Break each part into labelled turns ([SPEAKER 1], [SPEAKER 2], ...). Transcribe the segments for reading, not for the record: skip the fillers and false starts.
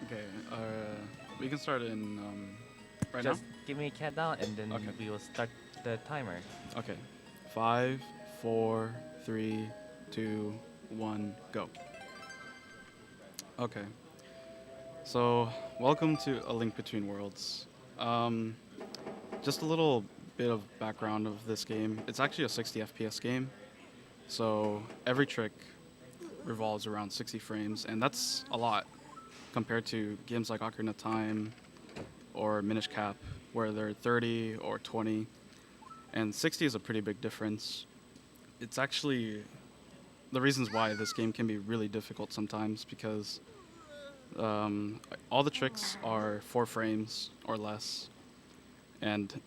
[SPEAKER 1] Okay, we can start in right now.
[SPEAKER 2] Just give me a countdown and then
[SPEAKER 1] Okay.
[SPEAKER 2] we will start the timer.
[SPEAKER 1] Okay, 5, 4, 3, 2, 1, go. Okay, so welcome to A Link Between Worlds. Um, just a little bit of background of this game. It's actually a 60 FPS game, so every trick revolves around 60 frames, and that's a lot compared to games like Ocarina of Time or Minish Cap, where they're 30 or 20, and 60 is a pretty big difference. It's actually the reasons why this game can be really difficult sometimes because all the tricks are 4 frames or less, and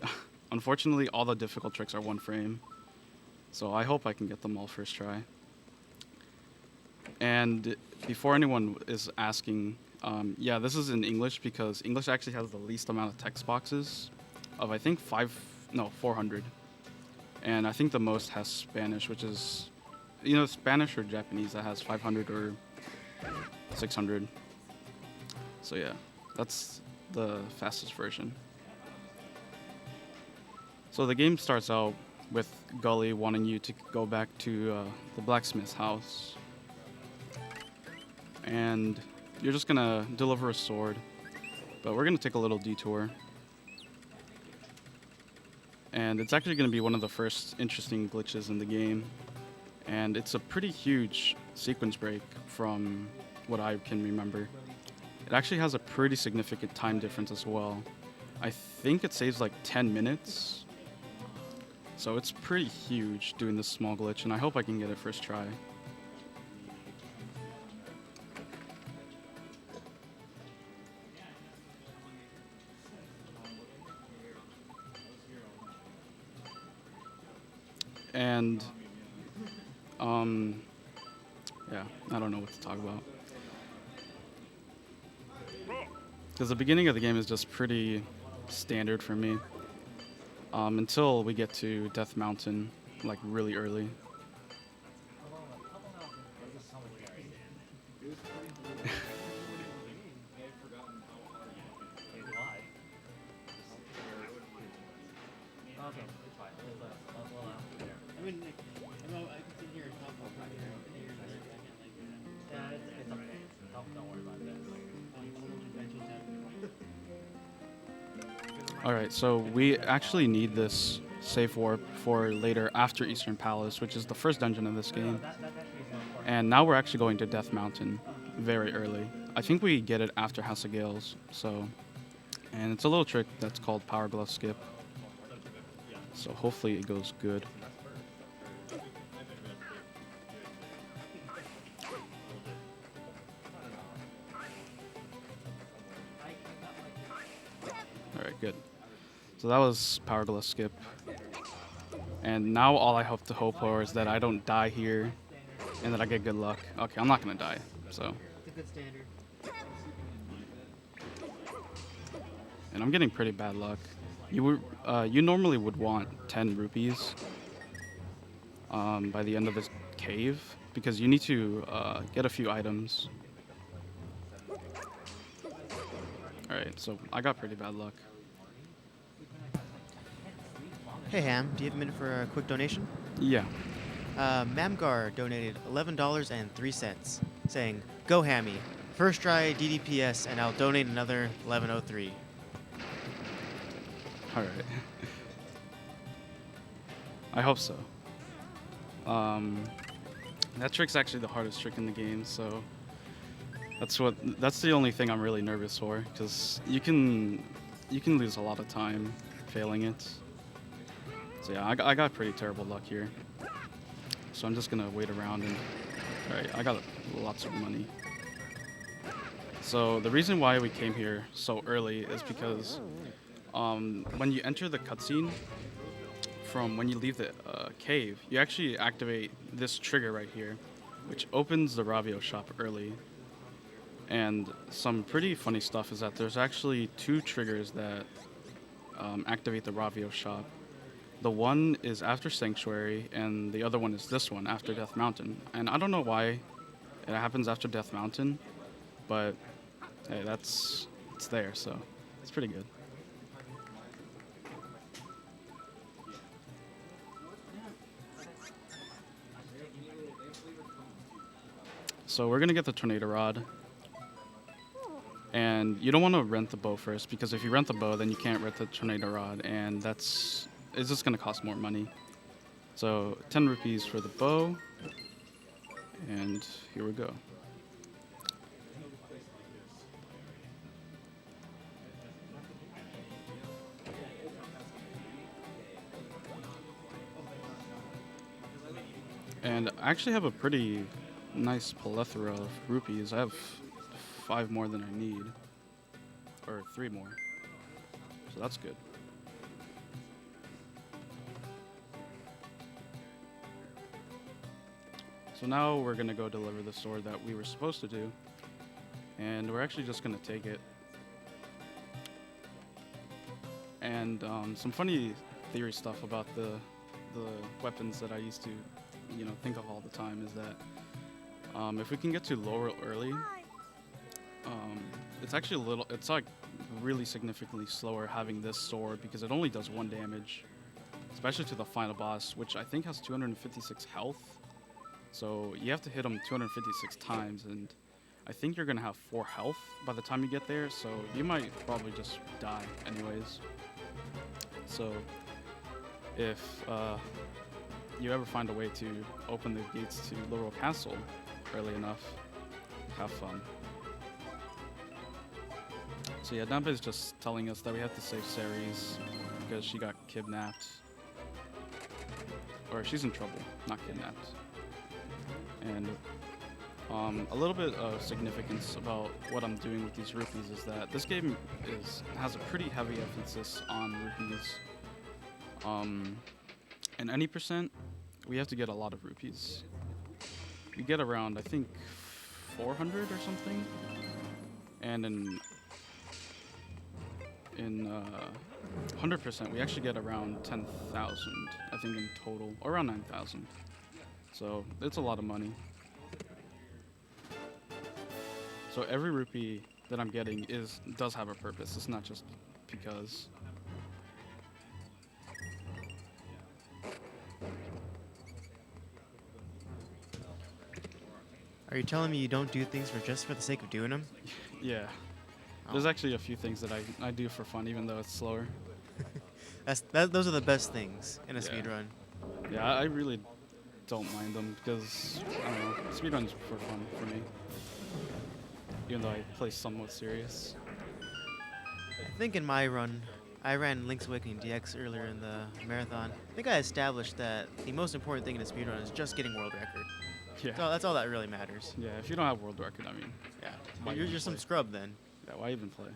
[SPEAKER 1] unfortunately, all the difficult tricks are 1 frame. So I hope I can get them all first try. And before anyone is asking, yeah, this is in English because English actually has the least amount of text boxes of I think 400. And I think the most has Spanish, which is, Spanish or Japanese that has 500 or 600. So yeah, that's the fastest version. So the game starts out with Gully wanting you to go back to the blacksmith's house. And you're just gonna deliver a sword, but we're gonna take a little detour. And it's actually gonna be one of the first interesting glitches in the game. And it's a pretty huge sequence break from what I can remember. It actually has a pretty significant time difference as well. I think it saves like 10 minutes. So it's pretty huge doing this small glitch, and I hope I can get it first try. And, yeah, I don't know what to talk about. Because the beginning of the game is just pretty standard for me. Until we get to Death Mountain, like really early. Alright, so we actually need this safe warp for later after Eastern Palace, which is the first dungeon of this game. And now we're actually going to Death Mountain very early. I think we get it after House of Gales, so... And it's a little trick that's called Power Glove Skip. So hopefully it goes good. Alright, good. So that was Power Glove Skip. And now all I hope to hope for is that I don't die here and that I get good luck. Okay, I'm not gonna die, so. And I'm getting pretty bad luck. You normally would want 10 rupees by the end of this cave because you need to get a few items. Alright, so I got pretty bad luck.
[SPEAKER 3] Hey Ham, do you have a minute for a quick donation?
[SPEAKER 1] Yeah.
[SPEAKER 3] Mamgar donated $11.03, saying, "Go Hammy, first try DDPS, and I'll donate another 1103."
[SPEAKER 1] Alright. I hope so. That trick's actually the hardest trick in the game, so that's the only thing I'm really nervous for, because you can lose a lot of time failing it. So yeah, I got pretty terrible luck here. So I'm just gonna wait around and... Alright, I got lots of money. So the reason why we came here so early is because when you enter the cutscene, from when you leave the cave, you actually activate this trigger right here, which opens the Ravio shop early. And some pretty funny stuff is that there's actually 2 triggers that activate the Ravio shop. The one is after Sanctuary, and the other one is this one, after Death Mountain. And I don't know why it happens after Death Mountain, but hey, it's there, so it's pretty good. So we're gonna get the tornado rod, and you don't want to rent the bow first because if you rent the bow, then you can't rent the tornado rod, and it's just gonna cost more money. So 10 rupees for the bow, and here we go. And I actually have a pretty nice plethora of rupees. I have 5 more than I need, or 3 more, so that's good. So now we're gonna go deliver the sword that we were supposed to do, and we're actually just gonna take it. And some funny theory stuff about the weapons that I used to, think of all the time is that if we can get to lower early, it's like really significantly slower having this sword because it only does 1 damage, especially to the final boss, which I think has 256 health. So you have to hit him 256 times, and I think you're gonna have 4 health by the time you get there, so you might probably just die anyways. So if you ever find a way to open the gates to Laurel Castle early enough, have fun. So yeah, Nampa is just telling us that we have to save Ceres because she got kidnapped. Or she's in trouble, not kidnapped. And a little bit of significance about what I'm doing with these rupees is that this game has a pretty heavy emphasis on rupees. In any percent, we have to get a lot of rupees. We get around, I think, 400 or something. And in 100%, we actually get around 10,000, I think, in total, or around 9,000. So it's a lot of money. So every rupee that I'm getting does have a purpose. It's not just because.
[SPEAKER 3] Are you telling me you don't do things just for the sake of doing them?
[SPEAKER 1] Yeah.
[SPEAKER 3] Oh.
[SPEAKER 1] There's actually a few things that I do for fun, even though it's slower.
[SPEAKER 3] Those are the best things in a
[SPEAKER 1] Yeah.
[SPEAKER 3] speedrun.
[SPEAKER 1] Yeah, I really don't mind them because, I don't know, speedruns for fun for me. Even though I play somewhat serious.
[SPEAKER 3] I think in my run, I ran Link's Awakening DX earlier in the marathon. I think I established that the most important thing in a speedrun is just getting world record.
[SPEAKER 1] Yeah.
[SPEAKER 3] So that's all that really matters.
[SPEAKER 1] Yeah, if you don't have world record, I mean,
[SPEAKER 3] Yeah.
[SPEAKER 1] Why
[SPEAKER 3] You're
[SPEAKER 1] even
[SPEAKER 3] just some
[SPEAKER 1] play?
[SPEAKER 3] scrub then.
[SPEAKER 1] yeah, why even play?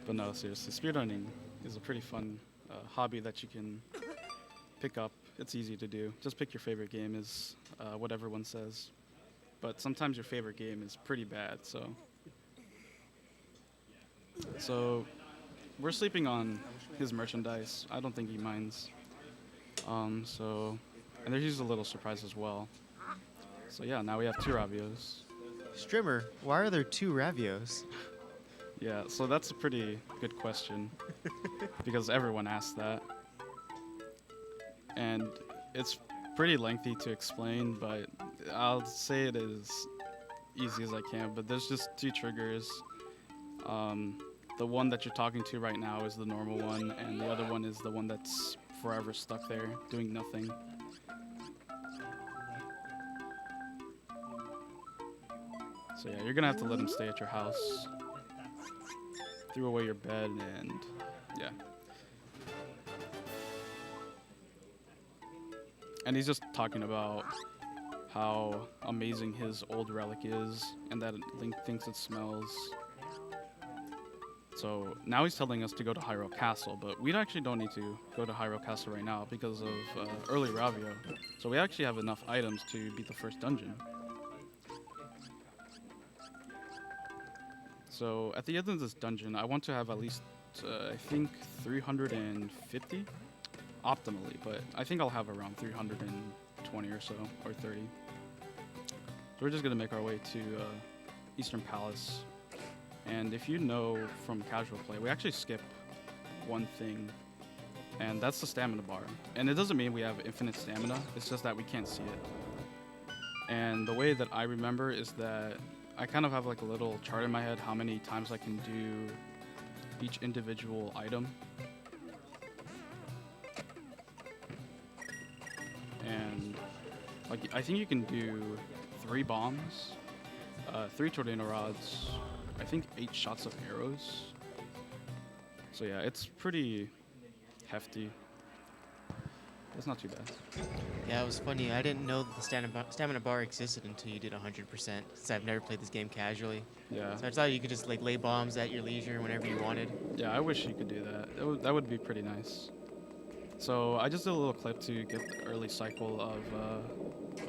[SPEAKER 1] But no, seriously, speedrunning is a pretty fun hobby that you can pick up. It's easy to do. Just pick your favorite game is what everyone says. But sometimes your favorite game is pretty bad, so. So, we're sleeping on his merchandise. I don't think he minds. And there's a little surprise as well. So yeah, now we have 2 Ravios.
[SPEAKER 3] Strimmer, why are there 2 Ravios?
[SPEAKER 1] Yeah, so that's a pretty good question because everyone asks that. And it's pretty lengthy to explain, but I'll say it as easy as I can. But there's just 2 triggers. The one that you're talking to right now is the normal one, and the other one is the one that's forever stuck there doing nothing. So yeah, you're gonna have to let him stay at your house. Threw away your bed, and yeah. And he's just talking about how amazing his old relic is, and that Link thinks it smells. So now he's telling us to go to Hyrule Castle, but we actually don't need to go to Hyrule Castle right now because of early Ravio. So we actually have enough items to beat the first dungeon. So at the end of this dungeon, I want to have at least, I think, 350 optimally, but I think I'll have around 320 or so, or 30. So we're just gonna make our way to Eastern Palace. And if you know from casual play, we actually skip one thing, and that's the stamina bar. And it doesn't mean we have infinite stamina, it's just that we can't see it. And the way that I remember is that I kind of have like a little chart in my head how many times I can do each individual item. And like I think you can do 3 bombs, 3 tornado rods, I think 8 shots of arrows. So yeah, it's pretty hefty. It's not too bad.
[SPEAKER 3] Yeah, it was funny. I didn't know that the stamina bar existed until you did 100%, since I've never played this game casually.
[SPEAKER 1] Yeah.
[SPEAKER 3] So I thought you could just like lay bombs at your leisure whenever you wanted.
[SPEAKER 1] Yeah, I wish you could do that. That would be pretty nice. So I just did a little clip to get the early cycle of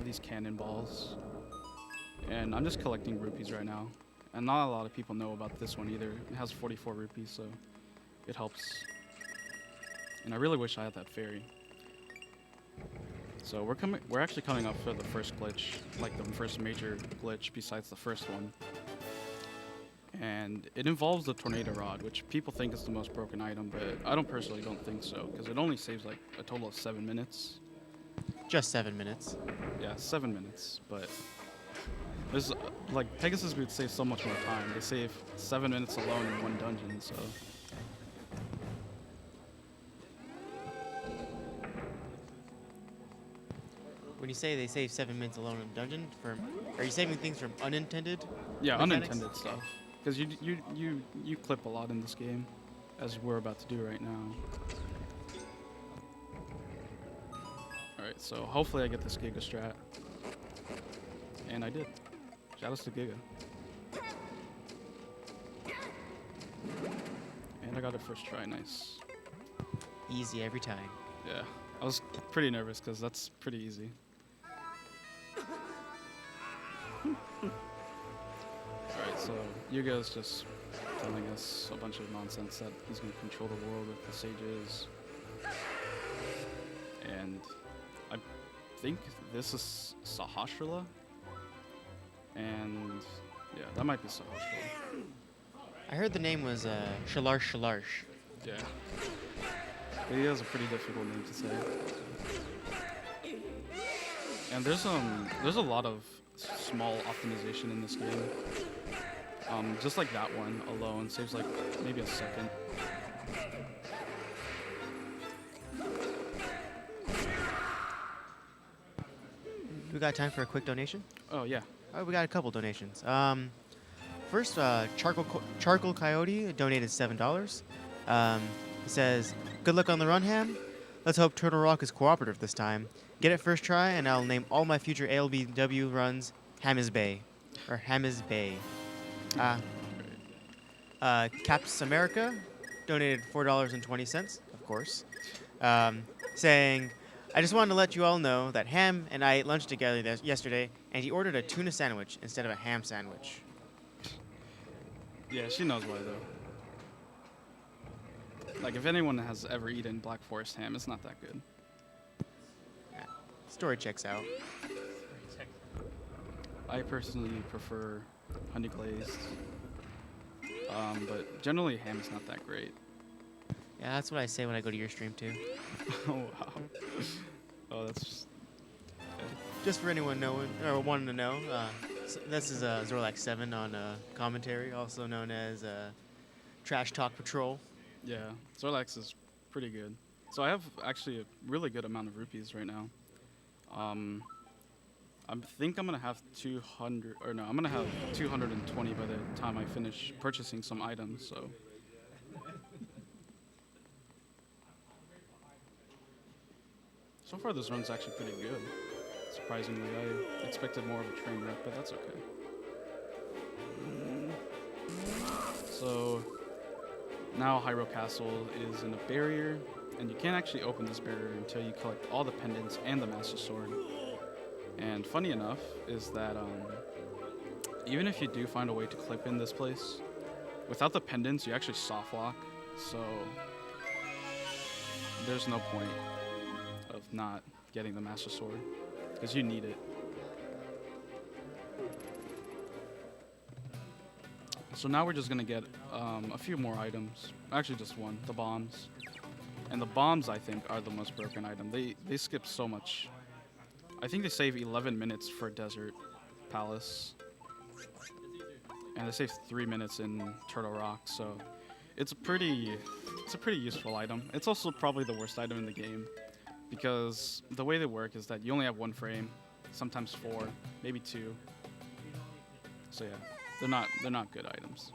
[SPEAKER 1] these cannonballs. And I'm just collecting rupees right now. And not a lot of people know about this one either. It has 44 rupees, so it helps. And I really wish I had that fairy. So we're actually coming up for the first glitch, like the first major glitch besides the first one. And it involves the tornado rod, which people think is the most broken item, but I personally don't think so, because it only saves like a total of 7 minutes.
[SPEAKER 3] Just 7 minutes.
[SPEAKER 1] Yeah, 7 minutes, but there's like Pegasus would save so much more time. They save 7 minutes alone in one dungeon, so.
[SPEAKER 3] When you say they save 7 minutes alone in a dungeon, are you saving things from unintended?
[SPEAKER 1] Yeah,
[SPEAKER 3] mechanics?
[SPEAKER 1] unintended stuff. Because you clip a lot in this game, as we're about to do right now. Alright, so hopefully I get this Giga strat. And I did. Shoutouts to Giga. And I got it first try, nice.
[SPEAKER 3] Easy every time.
[SPEAKER 1] Yeah, I was pretty nervous because that's pretty easy. Alright, so Yuga's just telling us a bunch of nonsense that he's going to control the world with the sages. And I think this is Sahasrara. And yeah, that might be Sahasrara.
[SPEAKER 3] I heard the name was Shalarsh Shalarsh.
[SPEAKER 1] Yeah. But he has a pretty difficult name to say. And there's a lot of small optimization in this game. Just like that one alone saves like maybe a second.
[SPEAKER 3] We got time for a quick donation?
[SPEAKER 1] Oh yeah.
[SPEAKER 3] All right, we got a couple donations. First, Charcoal Coyote donated $7. He says, "Good luck on the run, Ham. Let's hope Turtle Rock is cooperative this time. Get it first try, and I'll name all my future ALBW runs Hamis Bay, or Hamis Bay." Caps America donated $4.20, of course, saying, "I just wanted to let you all know that Ham and I ate lunch together yesterday, and he ordered a tuna sandwich instead of a ham sandwich."
[SPEAKER 1] Yeah, she knows why though. Like if anyone has ever eaten Black Forest ham, it's not that good.
[SPEAKER 3] Yeah, story checks out.
[SPEAKER 1] I personally prefer honey glazed. But generally ham is not that great.
[SPEAKER 3] Yeah, that's what I say when I go to your stream too.
[SPEAKER 1] Oh wow. Oh, that's just
[SPEAKER 3] Just for anyone knowing or wanting to know, this is Zorlax 7 on commentary, also known as Trash Talk Patrol.
[SPEAKER 1] yeah. Zorlax is pretty good. So I have actually a really good amount of rupees right now. I think I'm gonna have 200, or no, I'm gonna have 220 by the time I finish purchasing some items. So. So far, this run's actually pretty good. Surprisingly, I expected more of a train wreck, but that's okay. So now Hyrule Castle is in a barrier, and you can't actually open this barrier until you collect all the pendants and the Master Sword. And funny enough is that even if you do find a way to clip in this place, without the pendants, you actually soft lock. So there's no point of not getting the Master Sword, because you need it. So now we're just gonna get a few more items. Actually, just one, the bombs. And the bombs, I think, are the most broken item. They skip so much. I think they save 11 minutes for Desert Palace, and they save 3 minutes in Turtle Rock. So it's a pretty useful item. It's also probably the worst item in the game because the way they work is that you only have one frame, sometimes four, maybe two. So yeah, they're not good items.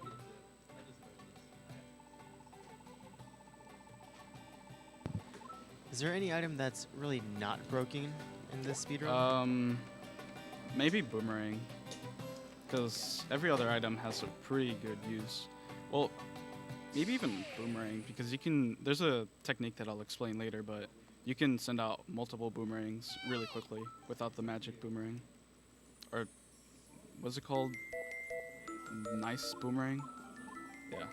[SPEAKER 3] Is there any item that's really not broken in this speedrun?
[SPEAKER 1] Maybe boomerang, because every other item has a pretty good use. Well, maybe even boomerang, because you can. There's a technique that I'll explain later, but you can send out multiple boomerangs really quickly without the magic boomerang, or what's it called? Nice boomerang. Yeah.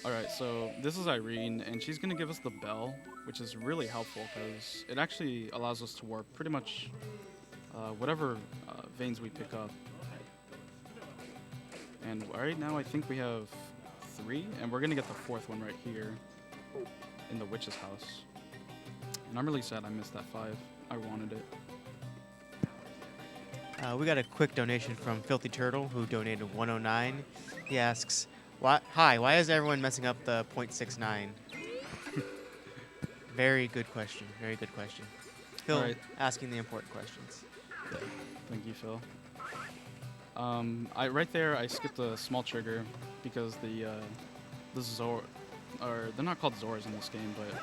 [SPEAKER 1] Alright, so this is Irene, and she's going to give us the bell, which is really helpful because it actually allows us to warp pretty much whatever veins we pick up. And right now I think we have 3, and we're going to get the 4th one right here in the witch's house. And I'm really sad I missed that 5. I wanted it.
[SPEAKER 3] We got a quick donation from Filthy Turtle, who donated 109. He asks, why is everyone messing up the .69? Very good question. Very good question. Phil,
[SPEAKER 1] Alright.
[SPEAKER 3] asking the important questions.
[SPEAKER 1] Thank you, Phil. Right there I skipped a small trigger because the Zor, or they're not called Zors in this game, but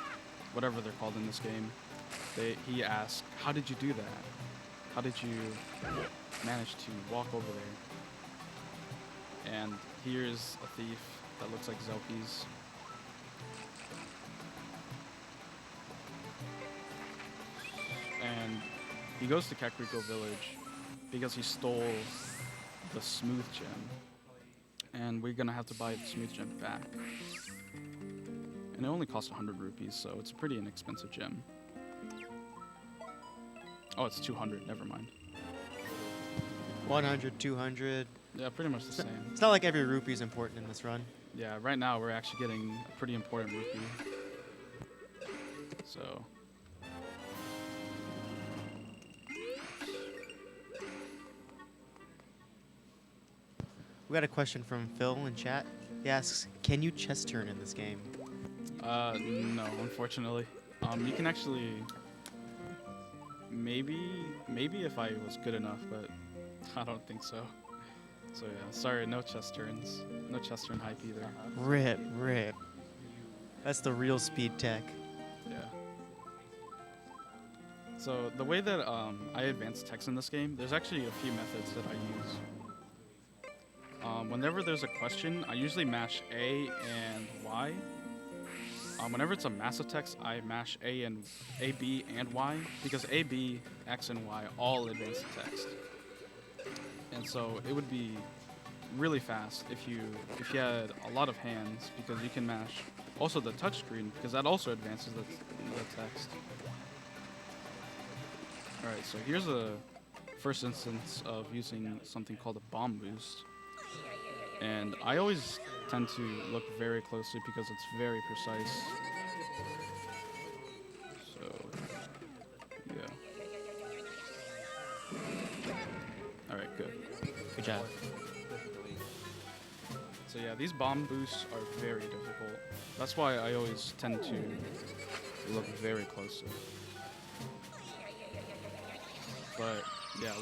[SPEAKER 1] whatever they're called in this game, he asked, how did you do that? How did you manage to walk over there? And here's a thief that looks like Zelpies. And he goes to Kakariko Village because he stole the smooth gem. And we're gonna have to buy the smooth gem back. And it only costs 100 rupees, so it's a pretty inexpensive gem. Oh, it's 200, never mind.
[SPEAKER 3] 100, 200.
[SPEAKER 1] Yeah, pretty much the same.
[SPEAKER 3] It's not like every rupee is important in this run.
[SPEAKER 1] Yeah, right now we're actually getting a pretty important rupee. So.
[SPEAKER 3] We got a question from Phil in chat. He asks, can you chest turn in this game?
[SPEAKER 1] No, unfortunately. You can actually, maybe if I was good enough, but I don't think so. So yeah, sorry, no chest turns. No chest turn hype either.
[SPEAKER 3] Rip. That's the real speed tech.
[SPEAKER 1] Yeah. So the way that I advance text in this game, there's actually a few methods that I use. Whenever there's a question, I usually mash A and Y. Whenever it's a massive text, I mash A, B, and Y, because A, B, X, and Y all advance the text. And so it would be really fast if you had a lot of hands, because you can mash also the touchscreen, because that also advances the text. All right, so here's a first instance of using something called a bomb boost. And I always tend to look very closely because it's very precise. So, yeah. Alright, good.
[SPEAKER 3] Good job.
[SPEAKER 1] So yeah, these bomb boosts are very difficult. That's why I always tend to look very closely. But yeah,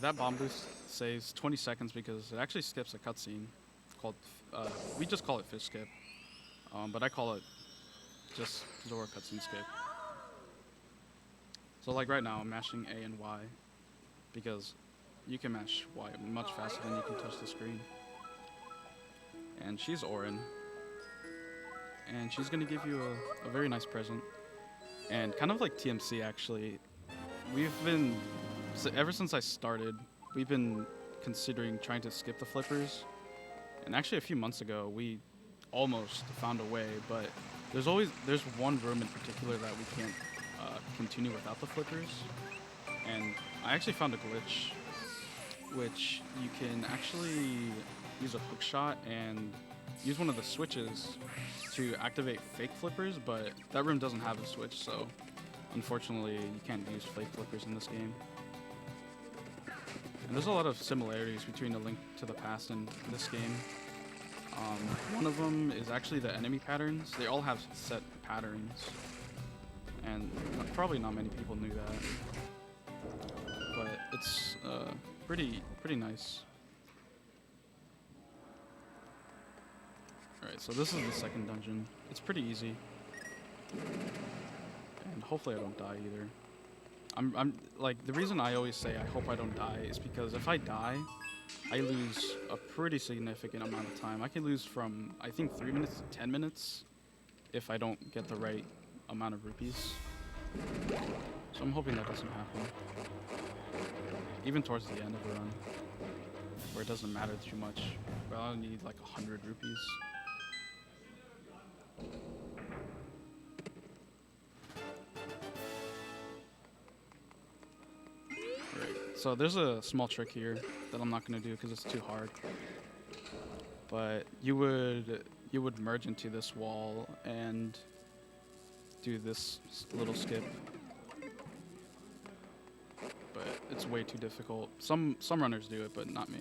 [SPEAKER 1] that bomb boost saves 20 seconds because it actually skips a cutscene called, we just call it fish skip, but I call it just Zora cutscene skip. So like right now I'm mashing A and Y because you can mash Y much faster than you can touch the screen. And she's Orin, and she's gonna give you a very nice present. And kind of like TMC actually, ever since I started, we've been considering trying to skip the flippers. And actually a few months ago, we almost found a way, but there's one room in particular that we can't continue without the flippers, and I actually found a glitch, which you can actually use a hook shot and use one of the switches to activate fake flippers, but that room doesn't have a switch, so unfortunately you can't use fake flippers in this game. And there's a lot of similarities between A Link to the Past and this game. One of them is actually the enemy patterns. They all have set patterns, and probably not many people knew that. But it's pretty nice. Alright, so this is the second dungeon. It's pretty easy. And hopefully I don't die either. I'm like, the reason I always say I hope I don't die is because if I die, I lose a pretty significant amount of time. I can lose from, I think, 3 minutes to 10 minutes if I don't get the right amount of rupees. So I'm hoping that doesn't happen. Even towards the end of the run, where it doesn't matter too much. But I only need like 100 rupees. So there's a small trick here that I'm not gonna do because it's too hard. But you would merge into this wall and do this little skip. But it's way too difficult. Some runners do it, but not me.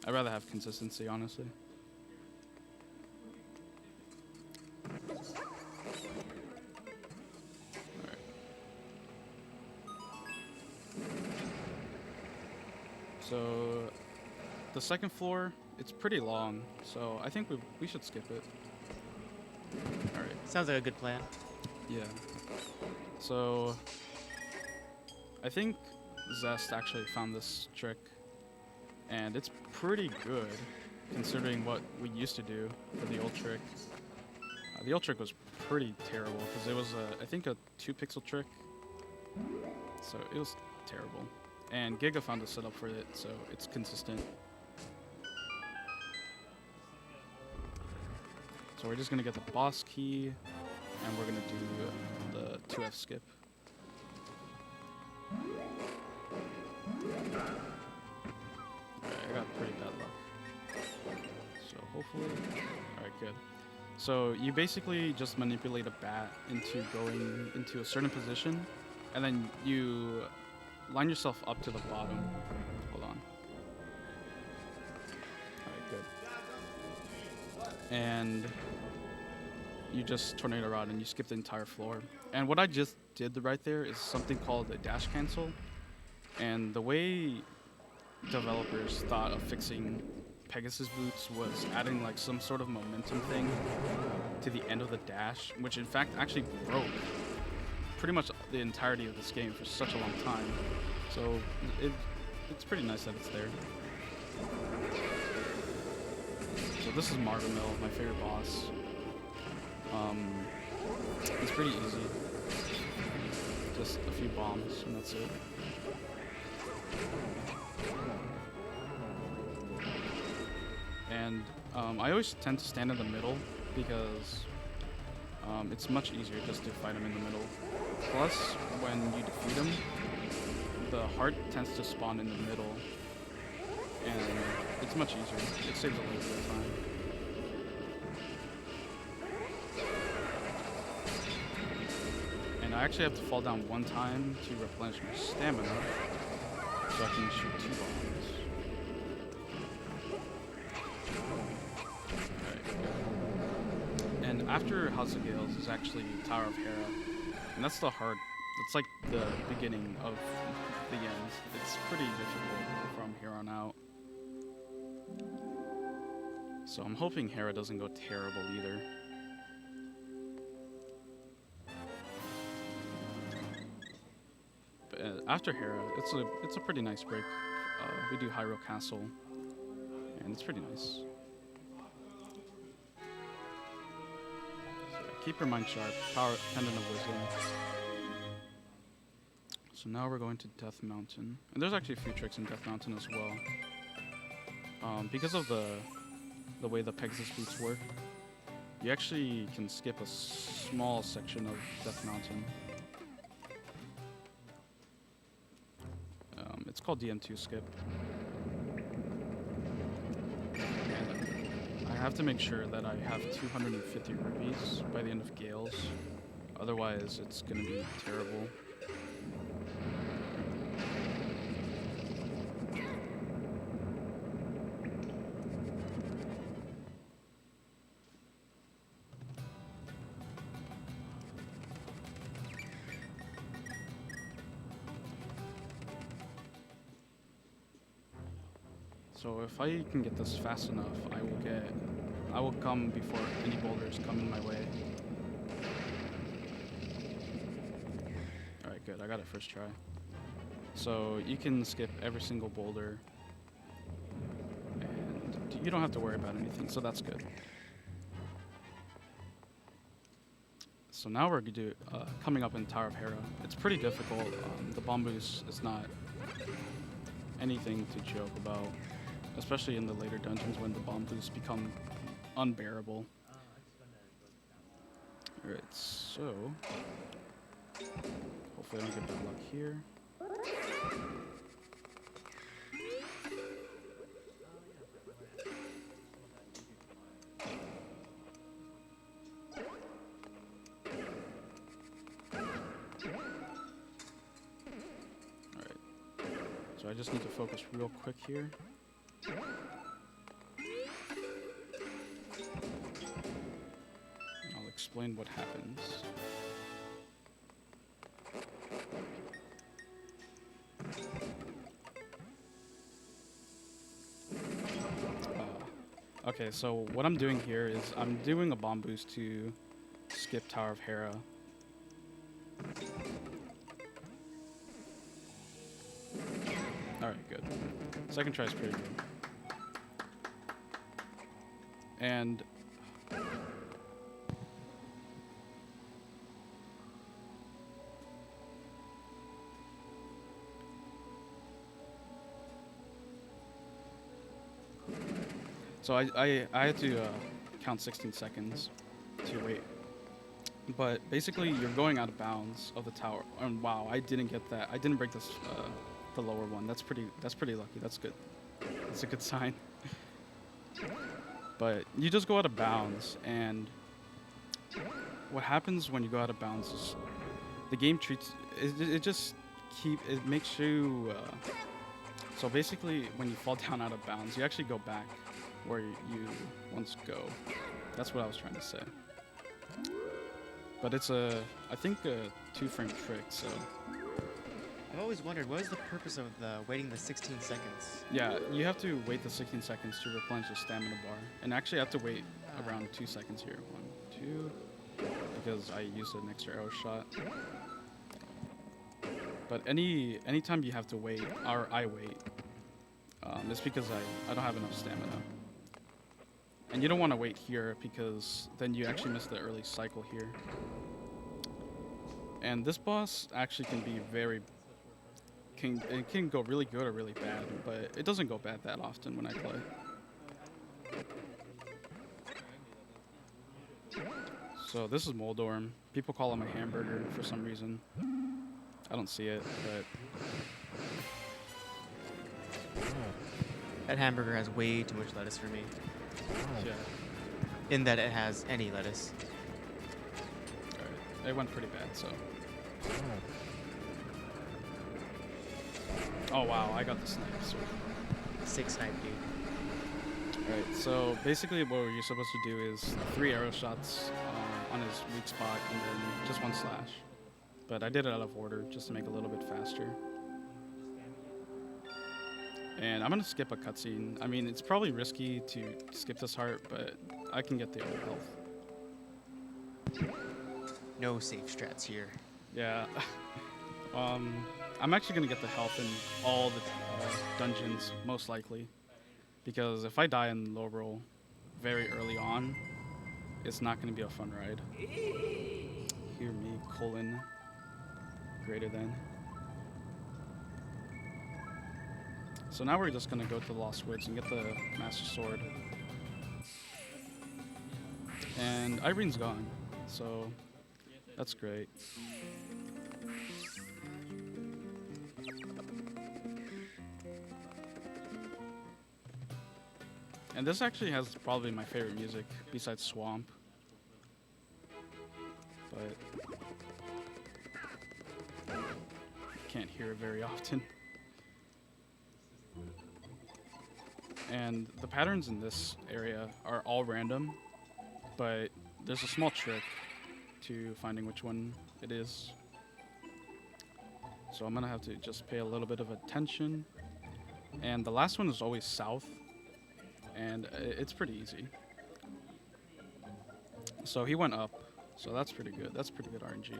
[SPEAKER 1] I'd rather have consistency, honestly. So the second floor, it's pretty long, so I think we should skip it. All right.
[SPEAKER 3] Sounds like a good plan.
[SPEAKER 1] Yeah. So I think Zest actually found this trick, and it's pretty good considering what we used to do for the old trick. The old trick was pretty terrible because it was I think a 2-pixel trick, so it was terrible. And Giga found a setup for it, so it's consistent. So we're just gonna get the boss key, and we're gonna do the 2F skip. Alright, I got pretty bad luck. So hopefully, alright, good. So you basically just manipulate a bat into going into a certain position, and then you line yourself up to the bottom. Hold on. Alright, good. And you just tornado rod and you skip the entire floor. And what I just did right there is something called a dash cancel. And the way developers thought of fixing Pegasus boots was adding like some sort of momentum thing to the end of the dash, which in fact actually broke pretty much the entirety of this game for such a long time. So it's pretty nice that it's there. So this is Margamil, my favorite boss. It's pretty easy. Just a few bombs and that's it. And I always tend to stand in the middle because it's much easier just to fight him in the middle. Plus, when you defeat him, the heart tends to spawn in the middle, and it's much easier. It saves a little bit of time. And I actually have to fall down one time to replenish my stamina, so I can shoot 2 bombs. And after House of Gales is actually Tower of Hera, and that's the hard. It's like the beginning of the end. It's pretty difficult from here on out. So I'm hoping Hera doesn't go terrible either. But after Hera, it's a pretty nice break. We do Hyrule Castle, and it's pretty nice. Keep your mind sharp. Power, Pendant of Wisdom. So now we're going to Death Mountain. And there's actually a few tricks in Death Mountain as well. Because of the way the Pegasus boots work, you actually can skip a small section of Death Mountain. It's called DM2 skip. And I have to make sure that I have 250 rupees by the end of Gales. Otherwise, it's going to be terrible. So if I can get this fast enough, I will come before any boulders come in my way. Alright, good, I got it first try. So you can skip every single boulder, and you don't have to worry about anything, so that's good. So now we're coming up in Tower of Hera. It's pretty difficult. The bomb boost is not anything to joke about, especially in the later dungeons when the bomb boosts become unbearable. Alright, so hopefully I don't get bad luck here. Alright, so I just need to focus real quick here. I'll explain what happens. Okay, so what I'm doing here is I'm doing a bomb boost to skip Tower of Hera. Alright, good. Second try is pretty good. And so I had to count 16 seconds to wait. But basically, you're going out of bounds of the tower. And wow, I didn't get that. I didn't break this, the lower one. That's pretty lucky. That's good. That's a good sign. But you just go out of bounds, and what happens when you go out of bounds is the game treats it makes you. So basically, when you fall down out of bounds, you actually go back where you once go. That's what I was trying to say. But it's I think a 2-frame trick, so.
[SPEAKER 3] I've always wondered, what is the purpose of waiting the 16 seconds?
[SPEAKER 1] Yeah, you have to wait the 16 seconds to replenish the stamina bar. And actually I have to wait around 2 seconds here. 1, 2, because I used an extra arrow shot. But anytime you have to wait, or I wait, it's because I don't have enough stamina. And you don't want to wait here because then you actually miss the early cycle here. And this boss actually can be it can go really good or really bad, but it doesn't go bad that often when I play. So this is Moldorm. People call him a hamburger for some reason. I don't see it, but
[SPEAKER 3] That hamburger has way too much lettuce for me.
[SPEAKER 1] yeah.
[SPEAKER 3] In that it has any lettuce.
[SPEAKER 1] Alright, it went pretty bad, so. Oh wow, I got the snipe. Sweet.
[SPEAKER 3] 6 snipe, dude.
[SPEAKER 1] Alright, so basically what you're supposed to do is 3 arrow shots on his weak spot and then just 1 slash. But I did it out of order just to make it a little bit faster. And I'm going to skip a cutscene. I mean, it's probably risky to skip this heart, but I can get the other health.
[SPEAKER 3] No safe strats here.
[SPEAKER 1] Yeah. I'm actually going to get the health in all the dungeons, most likely. Because if I die in low roll very early on, it's not going to be a fun ride. Hear me, colon, greater than. So now we're just going to go to the Lost Woods and get the Master Sword. And Irene's gone, so that's great. And this actually has probably my favorite music besides Swamp, but can't hear it very often. And the patterns in this area are all random, but there's a small trick to finding which one it is. So I'm gonna have to just pay a little bit of attention. And the last one is always south, and it's pretty easy. So he went up, so that's pretty good. That's pretty good RNG.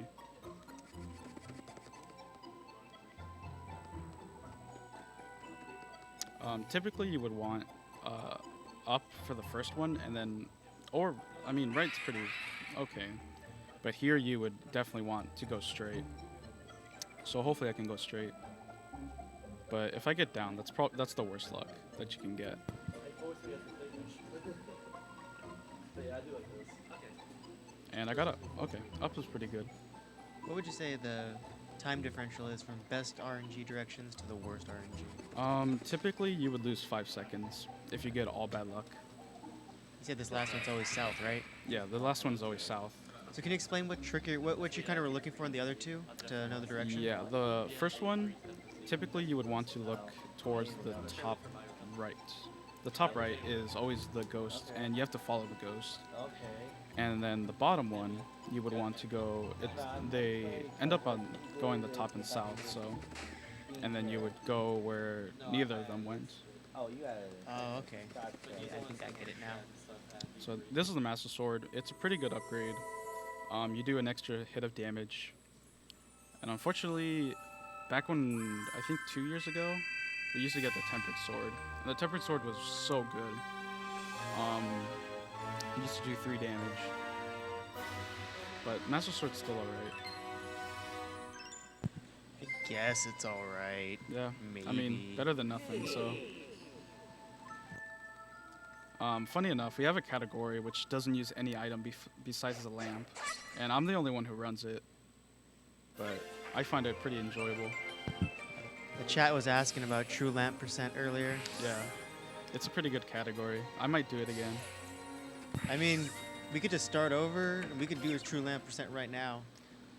[SPEAKER 1] Typically, you would want up for the first one, and then, or I mean, right's pretty okay, but here you would definitely want to go straight. So hopefully I can go straight. But if I get down, that's the worst luck that you can get. And I got up. Okay, up was pretty good.
[SPEAKER 3] What would you say the time differential is from best RNG directions to the worst RNG?
[SPEAKER 1] Typically you would lose 5 seconds if you get all bad luck.
[SPEAKER 3] You said this last one's always south, right?
[SPEAKER 1] Yeah, the last one's always south.
[SPEAKER 3] So can you explain what trick what you kind of were looking for in the other two to know the direction?
[SPEAKER 1] Yeah, the first one, typically you would want to look towards the top right. The top right is always the ghost, and you have to follow the ghost.
[SPEAKER 4] Okay.
[SPEAKER 1] And then the bottom one, you would want to go. They end up on going the top and south, so, and then you would go where neither of them went.
[SPEAKER 4] Oh, you got it.
[SPEAKER 3] Oh, okay. I think I get it now.
[SPEAKER 1] So this is the Master Sword. It's a pretty good upgrade. You do an extra hit of damage. And unfortunately, back when, I think 2 years ago, we used to get the Tempered Sword. And the Tempered Sword was so good. It used to do 3 damage. But Master Sword's still alright.
[SPEAKER 3] I guess it's alright.
[SPEAKER 1] Yeah,
[SPEAKER 3] Maybe.
[SPEAKER 1] I mean, better than nothing, so. Funny enough, we have a category which doesn't use any item besides the lamp. And I'm the only one who runs it. But I find it pretty enjoyable.
[SPEAKER 3] The chat was asking about true lamp percent earlier.
[SPEAKER 1] Yeah, it's a pretty good category. I might do it again.
[SPEAKER 3] I mean, we could just start over, and we could do his true lamp percent right now.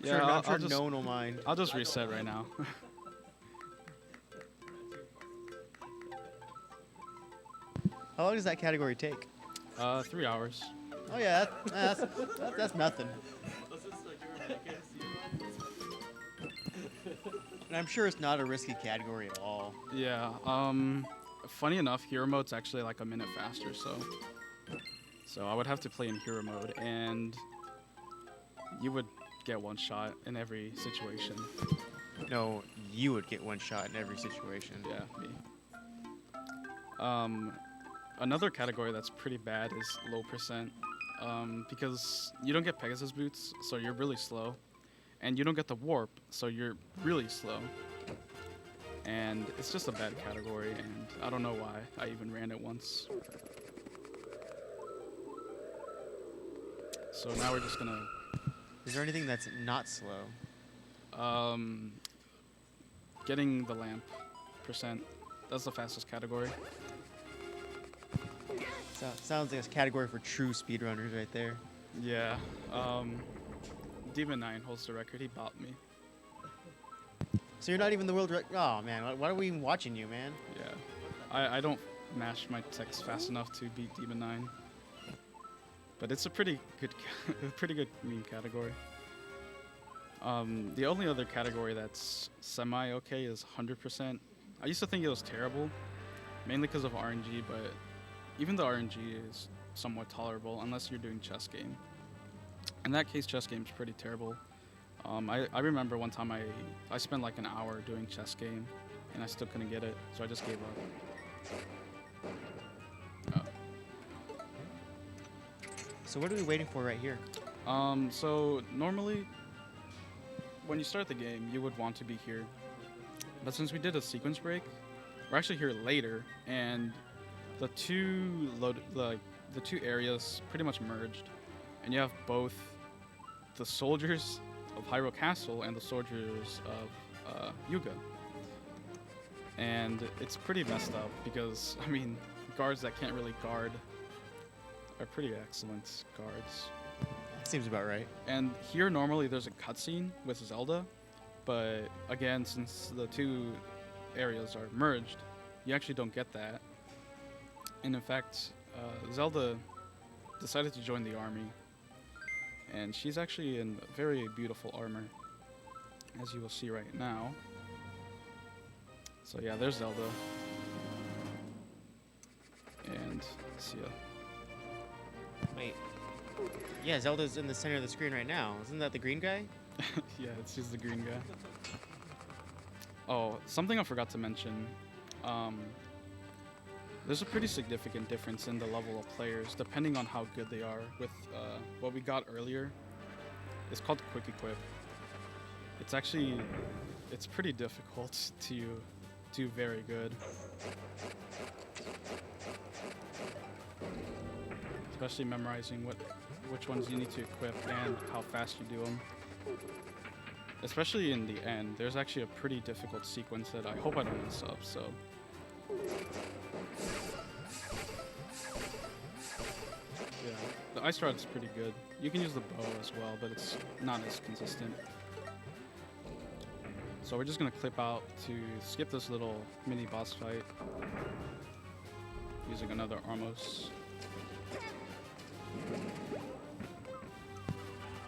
[SPEAKER 1] Yeah,
[SPEAKER 3] I'm sure no one will mind.
[SPEAKER 1] I'll just reset right now.
[SPEAKER 3] How long does that category take?
[SPEAKER 1] 3 hours.
[SPEAKER 3] Oh yeah, that's nothing. And I'm sure it's not a risky category at all.
[SPEAKER 1] Yeah. Funny enough, hero mode's actually like a minute faster, so I would have to play in hero mode, and you would get one shot in every situation.
[SPEAKER 3] No, you would get one shot in every situation.
[SPEAKER 1] Yeah, me. Another category that's pretty bad is low percent, because you don't get Pegasus boots, so you're really slow, and you don't get the warp, so you're really slow. And it's just a bad category, and I don't know why I even ran it once. So now we're just gonna.
[SPEAKER 3] Is there anything that's not slow?
[SPEAKER 1] Getting the lamp percent. That's the fastest category.
[SPEAKER 3] Sounds like a category for true speedrunners right there.
[SPEAKER 1] Yeah. Demon 9 holds the record. He bought me.
[SPEAKER 3] So you're not even the world record. Oh man, why are we even watching you, man?
[SPEAKER 1] Yeah. I don't mash my text fast enough to beat Demon 9. But it's a pretty good meme category. The only other category that's semi-okay is 100%. I used to think it was terrible, mainly because of RNG, but even the RNG is somewhat tolerable unless you're doing chess game. In that case, chess game's pretty terrible. I remember one time I spent like an hour doing chess game, and I still couldn't get it, so I just gave up.
[SPEAKER 3] So what are we waiting for right here?
[SPEAKER 1] So normally, when you start the game, you would want to be here. But since we did a sequence break, we're actually here later, and the two areas pretty much merged. and you have both the soldiers of Hyrule Castle and the soldiers of Yuga. And it's pretty messed up because, I mean, guards that can't really guard are pretty excellent guards.
[SPEAKER 3] Seems about right.
[SPEAKER 1] And here normally there's a cutscene with Zelda, but again, since the two areas are merged, you actually don't get that. And in fact, Zelda decided to join the army, and she's actually in very beautiful armor, as you will see right now. So yeah, there's Zelda. And see ya.
[SPEAKER 3] Wait. Yeah, Zelda's in the center of the screen right now. Isn't that the green guy?
[SPEAKER 1] Yeah, it's just the green guy. Oh, something I forgot to mention. There's a pretty significant difference in the level of players depending on how good they are with what we got earlier. It's called Quick Equip. It's pretty difficult to do very good. Especially memorizing which ones you need to equip and how fast you do them. Especially in the end, there's actually a pretty difficult sequence that I hope I don't mess up, so. Yeah, the ice rod is pretty good. You can use the bow as well, but it's not as consistent. So we're just gonna clip out to skip this little mini boss fight using another Armos.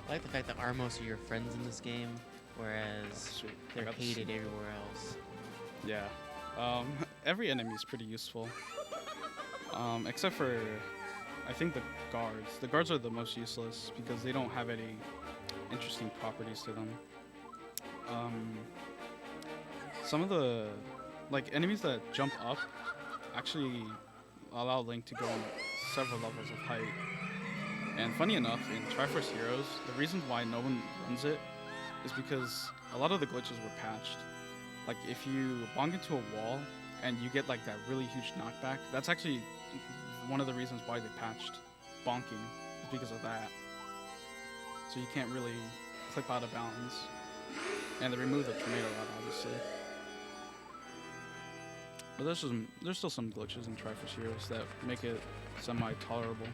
[SPEAKER 3] I like the fact that Armos are your friends in this game, whereas
[SPEAKER 1] Sweet. I
[SPEAKER 3] they're
[SPEAKER 1] got this.
[SPEAKER 3] hated everywhere else.
[SPEAKER 1] Yeah. Every enemy is pretty useful. Except for, I think, the guards. The guards are the most useless because they don't have any interesting properties to them. Some of the, enemies that jump up actually allow Link to go on several levels of height. And funny enough, in Triforce Heroes, the reason why no one runs it is because a lot of the glitches were patched. Like, if you bonk into a wall and you get, that really huge knockback, that's actually one of the reasons why they patched bonking, is because of that. So you can't really clip out of bounds. And they removed the tornado rod, obviously. But there's still some glitches in Triforce Heroes that make it semi-tolerable,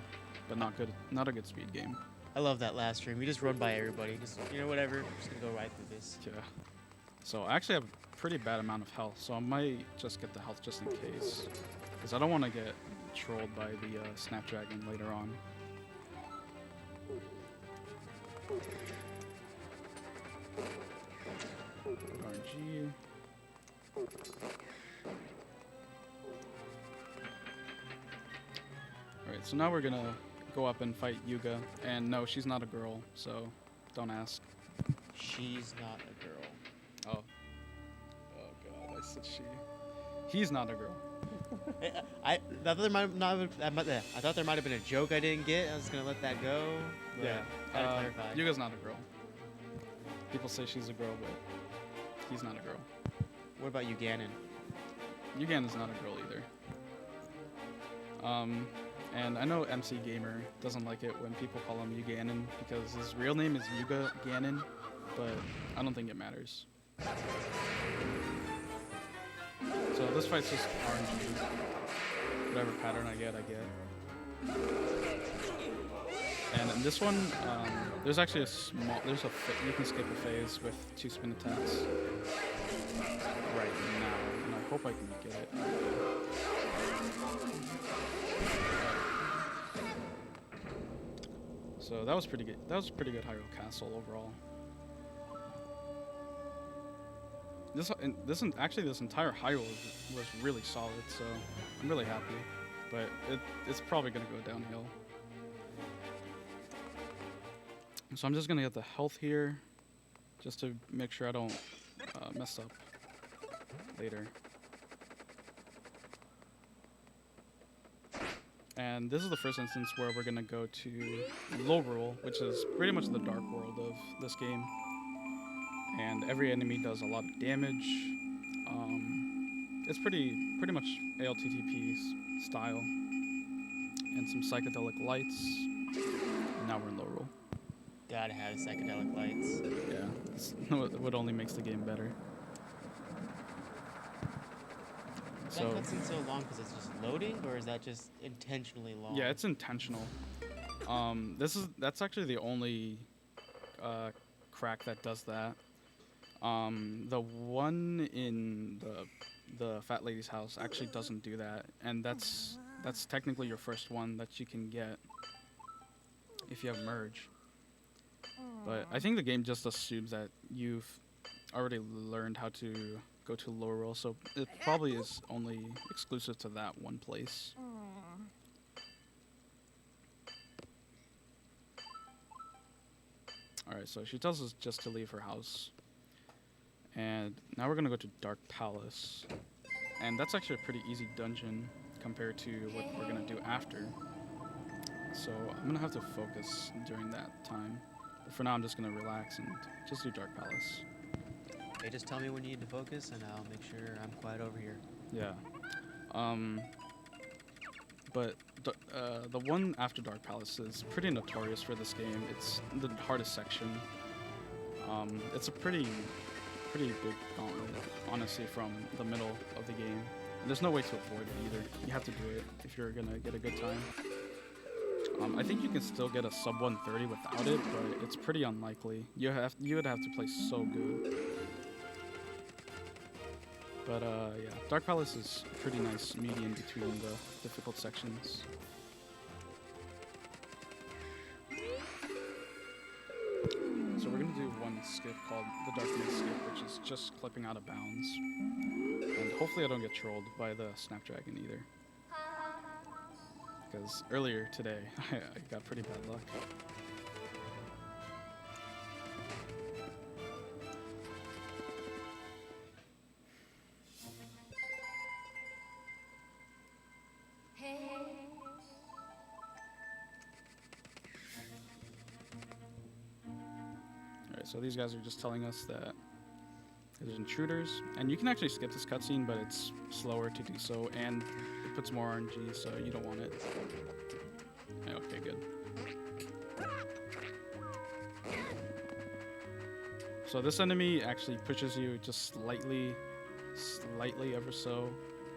[SPEAKER 1] but not a good speed game.
[SPEAKER 3] I love that last stream. You just run by everybody. Just, whatever. Just gonna go right through this.
[SPEAKER 1] Yeah. So I actually have a pretty bad amount of health, so I might just get the health just in case. Because I don't want to get trolled by the Snapdragon later on. RNG. Alright, so now we're gonna go up and fight Yuga. And no, she's not a girl, so don't ask.
[SPEAKER 3] She's not a girl.
[SPEAKER 1] Oh. Oh god, I said she. He's not a girl.
[SPEAKER 3] I thought there might not I thought there might have been a joke I didn't get. I was gonna let that go. But
[SPEAKER 1] Yeah.
[SPEAKER 3] gotta clarify.
[SPEAKER 1] Yuga's not a girl. People say she's a girl, but he's not a girl.
[SPEAKER 3] What about you, Ganon?
[SPEAKER 1] Yugan is not a girl either. And I know MC Gamer doesn't like it when people call him Yuganon because his real name is Yuga Ganon, but I don't think it matters. So this fight's just RNG. Whatever pattern I get, I get. And in this one, there's actually you can skip a phase with 2 spin attacks right now, and I hope I can get it. So that was pretty good. That was a pretty good Hyrule Castle overall. This entire Hyrule was really solid, so I'm really happy. But it's probably gonna go downhill. So I'm just gonna get the health here, just to make sure I don't mess up later. And this is the first instance where we're gonna go to Lorule, which is pretty much the dark world of this game. And every enemy does a lot of damage. It's pretty much ALTTP style, and some psychedelic lights. And now we're in low roll.
[SPEAKER 3] Gotta have psychedelic lights.
[SPEAKER 1] Yeah, it's what only makes the game better.
[SPEAKER 3] Is
[SPEAKER 1] So
[SPEAKER 3] that cutscene so long because it's just loading, or is that just intentionally long?
[SPEAKER 1] yeah, it's intentional. That's actually the only crack that does that. The one in the fat lady's house actually doesn't do that, and that's technically your first one that you can get if you have merge. But I think the game just assumes that you've already learned how to go to low roll, so it probably is only exclusive to that one place. Alright, so she tells us just to leave her house. And now we're gonna go to Dark Palace. And that's actually a pretty easy dungeon compared to what we're gonna do after. So I'm gonna have to focus during that time. But for now, I'm just gonna relax and just do Dark Palace.
[SPEAKER 3] Okay, just tell me when you need to focus, and I'll make sure I'm quiet over here.
[SPEAKER 1] Yeah. But the one after Dark Palace is pretty notorious for this game. It's the hardest section. It's a pretty big gauntlet, honestly, from the middle of the game. And there's no way to avoid it either. You have to do it if you're gonna get a good time. I think you can still get a sub 130 without it, but it's pretty unlikely. You would have to play so good. But yeah, Dark Palace is a pretty nice median between the difficult sections. So we're gonna do one skip called the Darkness skip, which is just clipping out of bounds. And hopefully I don't get trolled by the Snapdragon either. Because earlier today, I got pretty bad luck. Alright, so these guys are just telling us that there's intruders, and you can actually skip this cutscene, but it's slower to do so, and it puts more RNG, so you don't want it. Okay, good. So this enemy actually pushes you just slightly ever so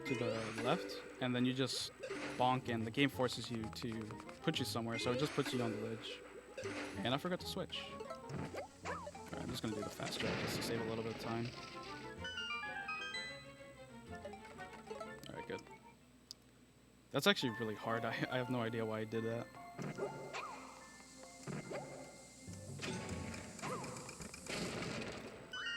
[SPEAKER 1] to the left, and then you just bonk, and the game forces you to put you somewhere, so it just puts you on the ledge. And I forgot to switch. Alright, I'm just gonna do the fast track just to save a little bit of time. Alright, good. That's actually really hard. I have no idea why I did that.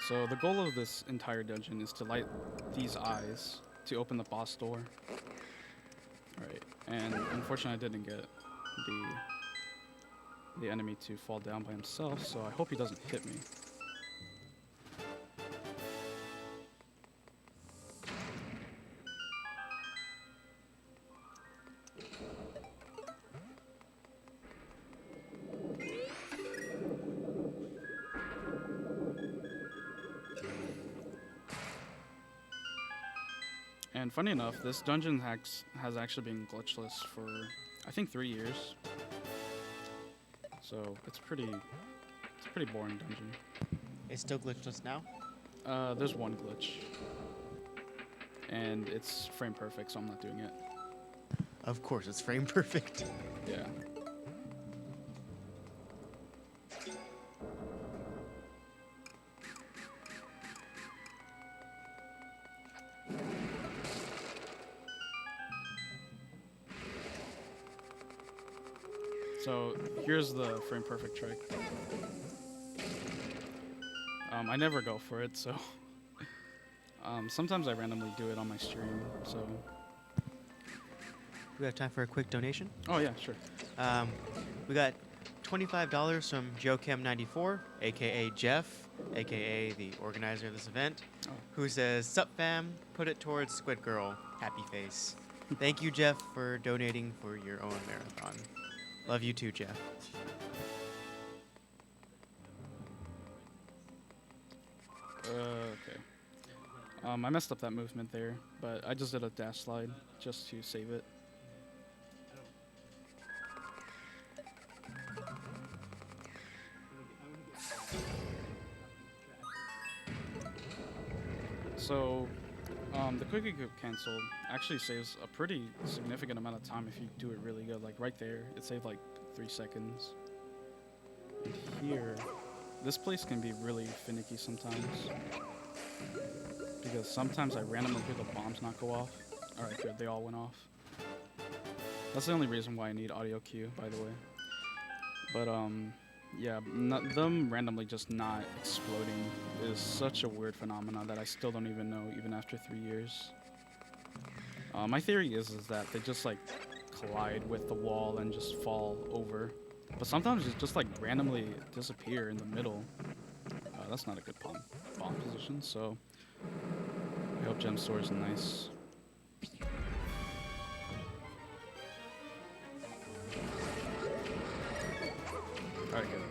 [SPEAKER 1] So the goal of this entire dungeon is to light these eyes to open the boss door. Alright, and unfortunately I didn't get the enemy to fall down by himself, so I hope he doesn't hit me. And funny enough, this dungeon has actually been glitchless for, I think, 3 years. So it's a pretty boring dungeon.
[SPEAKER 3] It's still glitchless now?
[SPEAKER 1] There's one glitch. And it's frame perfect, so I'm not doing it.
[SPEAKER 3] Of course, it's frame perfect.
[SPEAKER 1] Yeah. So here's the frame perfect trick. I never go for it, so sometimes I randomly do it on my stream. So
[SPEAKER 3] We have time for a quick donation.
[SPEAKER 1] oh yeah, sure.
[SPEAKER 3] We got $25 from JoeChem94, aka Jeff, aka the organizer of this event,
[SPEAKER 1] Oh.
[SPEAKER 3] who says, "Sup fam, put it towards Squid Girl, happy face." Thank you, Jeff, for donating for your own marathon. Love you too, Jeff.
[SPEAKER 1] Okay. I messed up that movement there, but I just did a dash slide just to save it. So, the quick equip cancel actually saves a pretty significant amount of time if you do it really good. Like right there, it saved like 3 seconds. And here, this place can be really finicky sometimes. Because sometimes I randomly hear the bombs not go off. Alright, good, they all went off. That's the only reason why I need audio cue, by the way. But, yeah, them randomly just not exploding is such a weird phenomenon that I still don't even know, even after 3 years. My theory is that they just, like, collide with the wall and just fall over. But sometimes it just, like, randomly disappear in the middle. That's not a good bomb position, so I hope Gem Store is nice. Alright, good.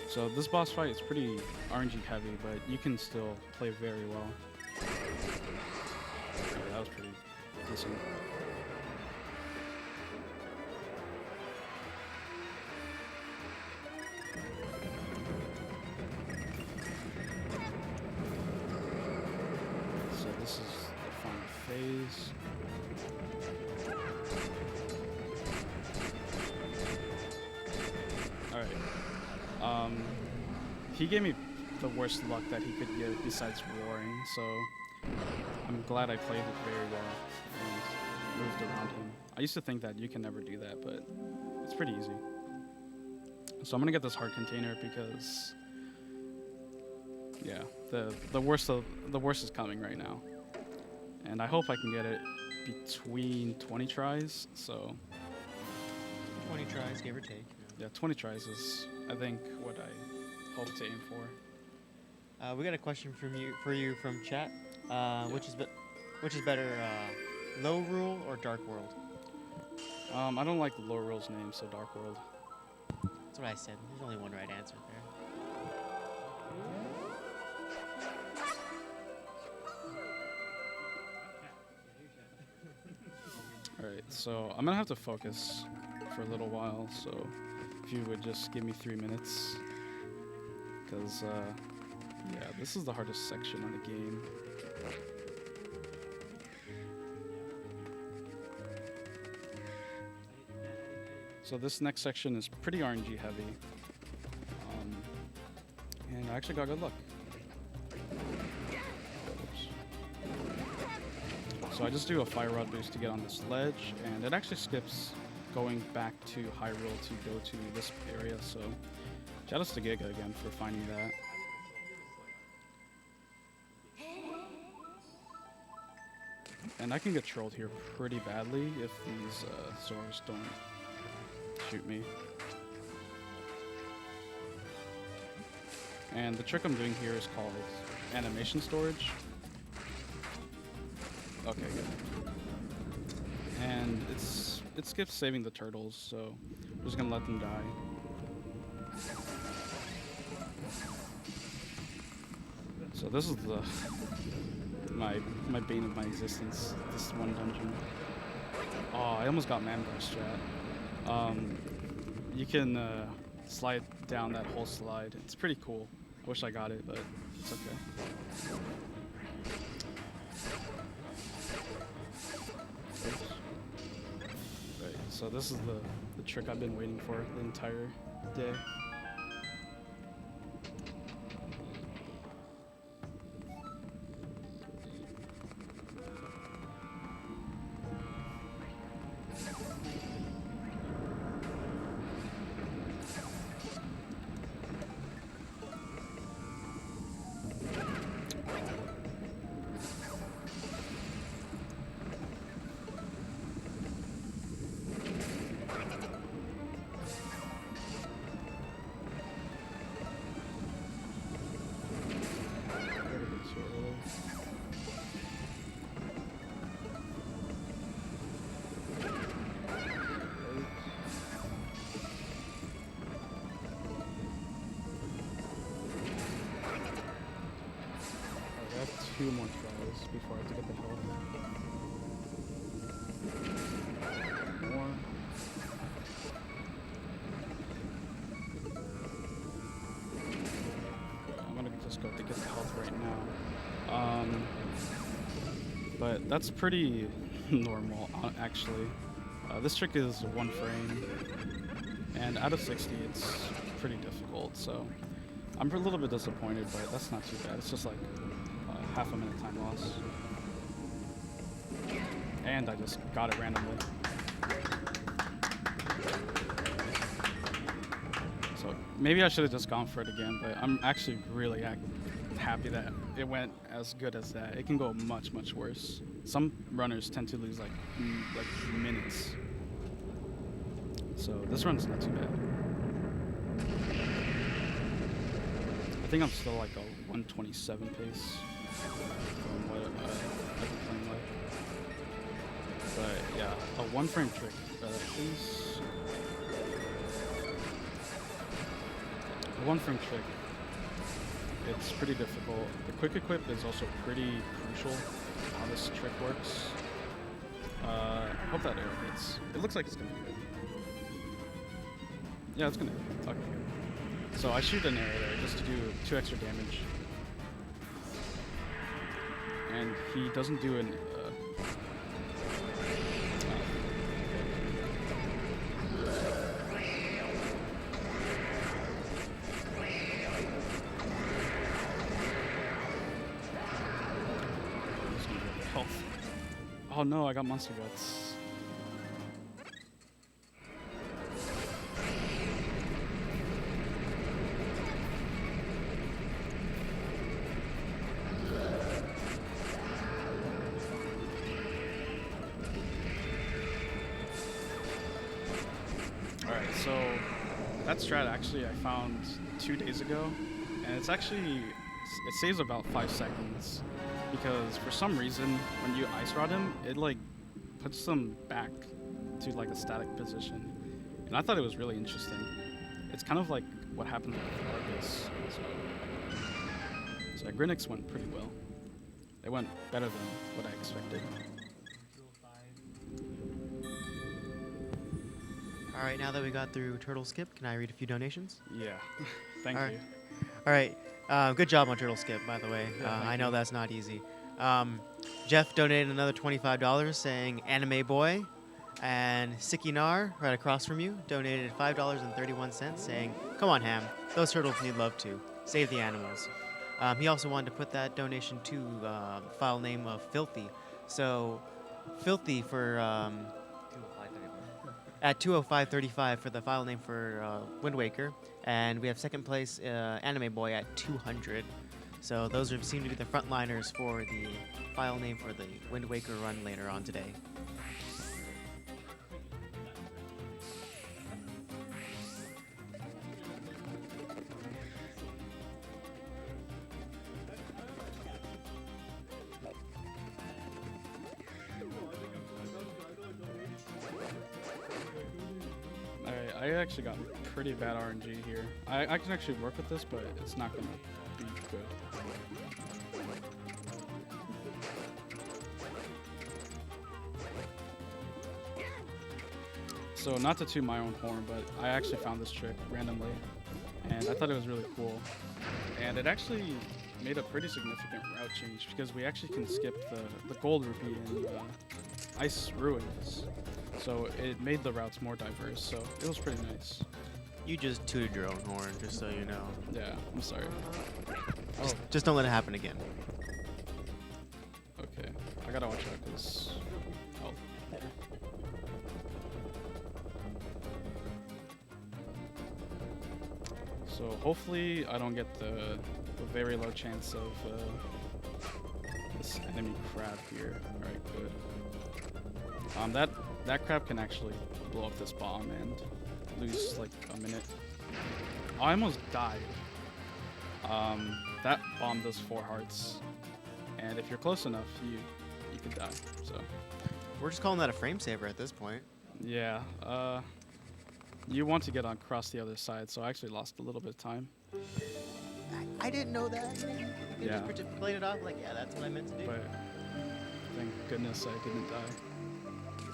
[SPEAKER 1] So this boss fight is pretty RNG heavy, but you can still play very well. Okay, that was pretty decent. So this is the final phase. Alright. He gave me the worst luck that he could give besides roaring, so I'm glad I played it very well and moved around him. I used to think that you can never do that, but it's pretty easy. So I'm gonna get this heart container because, yeah, the worst is coming right now, and I hope I can get it between 20 tries. So
[SPEAKER 3] 20 tries, give or take.
[SPEAKER 1] yeah, 20 tries is, I think, what I hope to aim for.
[SPEAKER 3] We got a question for you from chat. Which is better, Low Rule or Dark World?
[SPEAKER 1] I don't like Low Rule's name, so Dark World.
[SPEAKER 3] That's what I said. There's only one right answer there.
[SPEAKER 1] Alright, so I'm gonna have to focus for a little while, so if you would just give me 3 minutes. Because, yeah, this is the hardest section of the game. So this next section is pretty RNG heavy. And I actually got good luck. So I just do a fire rod boost to get on this ledge, and it actually skips going back to Hyrule to go to this area, so shout outs to Giga again for finding that. And I can get trolled here pretty badly if these Zors don't shoot me. And the trick I'm doing here is called animation storage. Okay, good. And it skips saving the turtles, so I'm just gonna let them die. So this is my bane of my existence, this one dungeon. Oh, I almost got Mamgar's chat. You can slide down that whole slide. It's pretty cool. I wish I got it, but it's okay. Right, so this is the trick I've been waiting for the entire day. I have 2 more tries before I have to get the health. More. I'm gonna just go to get the health right now. Um, but that's pretty normal, actually. This trick is 1 frame, and out of 60, it's pretty difficult. So I'm a little bit disappointed, but that's not too bad. It's just like half a minute time loss, and I just got it randomly. So maybe I should have just gone for it again, but I'm actually really happy that it went as good as that. It can go much, much worse. Some runners tend to lose like minutes. So this run's not too bad. I think I'm still like a 127 pace from what I've been playing with. But yeah, a 1 frame trick, please. A 1 frame trick. It's pretty difficult. The quick equip is also pretty crucial how this trick works. I hope that arrow hits. It looks like it's gonna hit. Yeah, it's gonna hit. Okay. So I shoot an arrow there just to do 2 extra damage. And he doesn't do an health. Oh no, I got monster guts. Alright, so that strat actually I found 2 days ago, and it's actually, it saves about 5 seconds, because for some reason when you ice rod him, it like puts them back to like a static position, and I thought it was really interesting. It's kind of like what happened with Argus. So Agrinix went pretty well. It went better than what I expected.
[SPEAKER 3] All right, now that we got through Turtle Skip, can I read a few donations?
[SPEAKER 1] Yeah, thank
[SPEAKER 3] All right.
[SPEAKER 1] you.
[SPEAKER 3] All right. Good job on Turtle Skip, by the way.
[SPEAKER 1] Yeah,
[SPEAKER 3] I
[SPEAKER 1] thank
[SPEAKER 3] know
[SPEAKER 1] you.
[SPEAKER 3] that's not easy. Jeff donated another $25 saying Anime Boy. And Sikinar, right across from you, donated $5.31 saying, come on, Ham. Those turtles need love too. Save the animals. He also wanted to put that donation to file name of Filthy. So, Filthy for at 205.35 for the file name for Wind Waker, and we have second place Anime Boy at 200. So those seem to be the frontliners for the file name for the Wind Waker run later on today.
[SPEAKER 1] I actually got pretty bad RNG here. I can actually work with this, but it's not gonna be good. So not to toot my own horn, but I actually found this trick randomly, and I thought it was really cool. And it actually made a pretty significant route change, because we actually can skip the gold rupee and ice ruins. So it made the routes more diverse, so it was pretty nice.
[SPEAKER 3] You just tooted your own horn, just so you know.
[SPEAKER 1] Yeah, I'm sorry.
[SPEAKER 3] Just don't let it happen again.
[SPEAKER 1] Okay, I gotta watch out because health. So hopefully I don't get the very low chance of this enemy crab here. All right, good. That crab can actually blow up this bomb and lose like a minute. Oh, I almost died. That bomb does 4 hearts, and if you're close enough, you could die. So
[SPEAKER 3] We're just calling that a frame saver at this point.
[SPEAKER 1] yeah, you want to get across the other side, so I actually lost a little bit of time.
[SPEAKER 3] I didn't know that. You
[SPEAKER 1] Yeah.
[SPEAKER 3] just played it off like, yeah, that's what I meant to do.
[SPEAKER 1] But thank goodness I didn't die.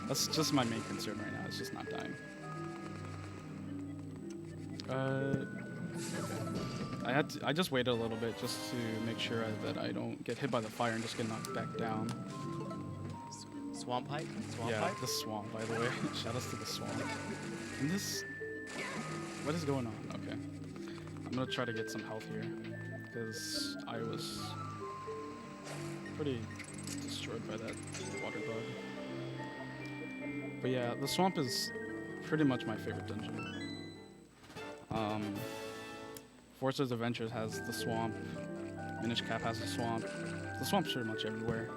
[SPEAKER 1] That's just my main concern right now, it's just not dying. Okay. I just waited a little bit just to make sure that I don't get hit by the fire and just get knocked back down.
[SPEAKER 3] Swamp pipe? Swamp
[SPEAKER 1] Yeah,
[SPEAKER 3] pipe?
[SPEAKER 1] the swamp, by the way. Shout outs to the swamp. And this... What is going on? Okay. I'm gonna try to get some health here. Because I was pretty destroyed by that water bug. But yeah, the swamp is pretty much my favorite dungeon. Forza's Adventures has the swamp. Minish Cap has the swamp. The swamp's pretty much everywhere.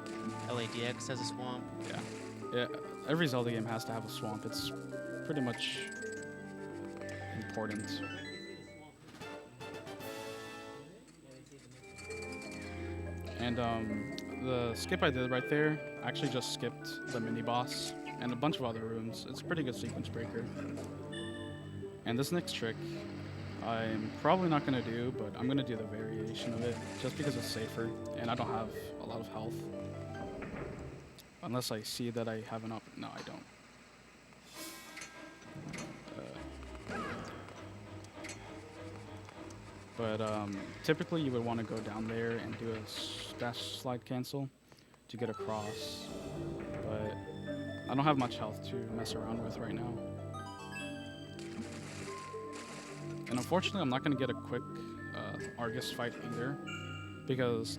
[SPEAKER 3] LADX has a swamp.
[SPEAKER 1] Yeah, every Zelda game has to have a swamp. It's pretty much important. And the skip I did right there, I actually just skipped the mini boss and a bunch of other rooms. It's a pretty good sequence breaker. And this next trick, I'm probably not going to do, but I'm going to do the variation of it just because it's safer and I don't have a lot of health. Unless I see that I have enough. No, I don't. But typically you would want to go down there and do a dash slide cancel to get across. But I don't have much health to mess around with right now. And unfortunately, I'm not going to get a quick Argus fight either, because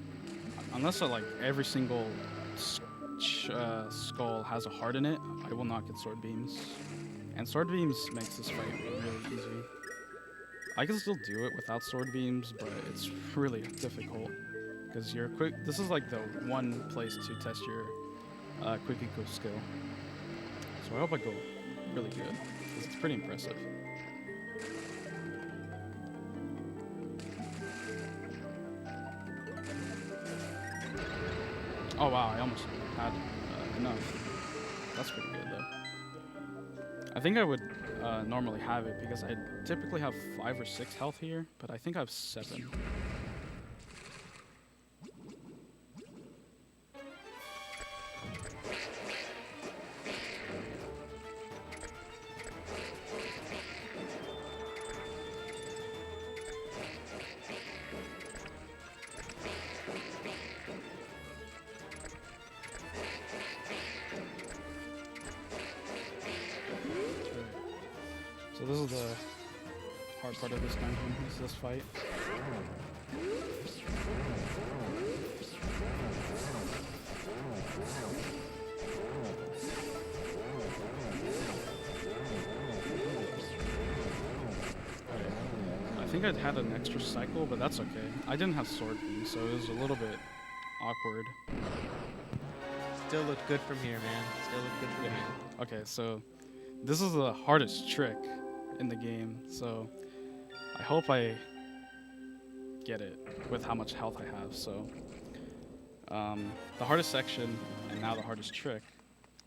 [SPEAKER 1] unless like every single skull has a heart in it, I will not get sword beams. And sword beams makes this fight really easy. I can still do it without sword beams, but it's really difficult because you're quick. This is like the one place to test your quick eco skill. So I hope I go really good because it's pretty impressive. Oh wow, I almost had enough. That's pretty good though. I think I would normally have it because I typically have 5 or 6 health here, but I think I have 7. So this is the hard part of this dungeon, is this fight. I think I'd had an extra cycle, but that's okay. I didn't have sword beam, so it was a little bit awkward.
[SPEAKER 3] Still look good from here, man. Still look good from here.
[SPEAKER 1] Okay, so this is the hardest trick in the game, so I hope I get it with how much health I have. So the hardest section and now the hardest trick,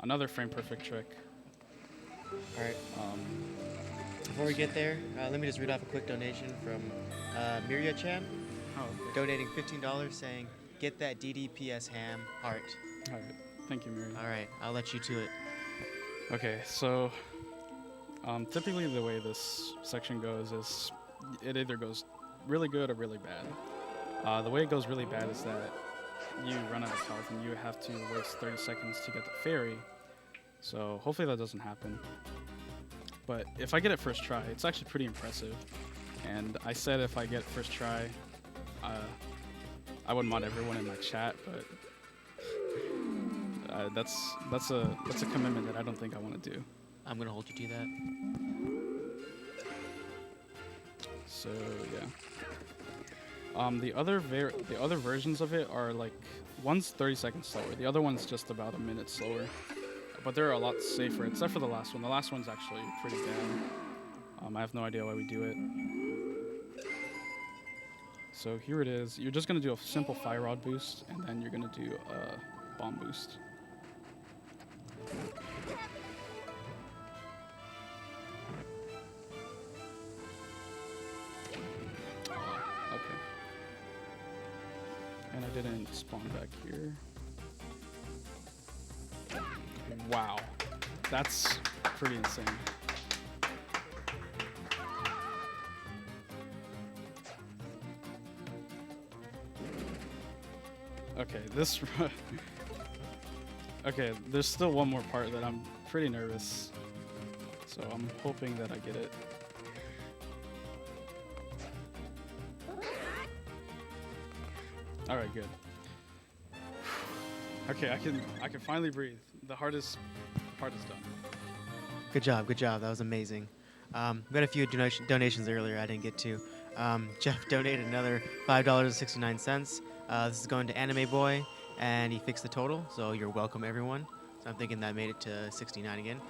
[SPEAKER 1] another frame perfect trick.
[SPEAKER 3] All right. Before we get there, let me just read off a quick donation from Miria Chan,
[SPEAKER 1] Oh, okay.
[SPEAKER 3] donating $15, saying, "Get that DDPS ham heart."
[SPEAKER 1] All right. Thank you, Miri.
[SPEAKER 3] All right, I'll let you to it.
[SPEAKER 1] Okay, so typically the way this section goes is it either goes really good or really bad. The way it goes really bad is that you run out of health and you have to waste 30 seconds to get the fairy. So hopefully that doesn't happen. But if I get it first try, it's actually pretty impressive. And I said if I get it first try, I wouldn't want everyone in my chat, but that's a commitment that I don't think I want to do.
[SPEAKER 3] I'm gonna hold you to that.
[SPEAKER 1] So yeah. The other versions of it are like one's 30 seconds slower, the other one's just about a minute slower, but they're a lot safer except for the last one. The last one's actually pretty bad. I have no idea why we do it. So here it is. You're just gonna do a simple fire rod boost, and then you're gonna do a bomb boost. Okay. And I didn't spawn back here. Wow. That's pretty insane. Okay, this. Okay, there's still one more part that I'm pretty nervous. So I'm hoping that I get it. All right, good. Okay, I can finally breathe. The hardest part is done.
[SPEAKER 3] Good job, good job. That was amazing. We got a few donations earlier I didn't get to. Jeff donated another $5.69. This is going to Anime Boy, and he fixed the total, so you're welcome, everyone. So I'm thinking that made it to 69 again.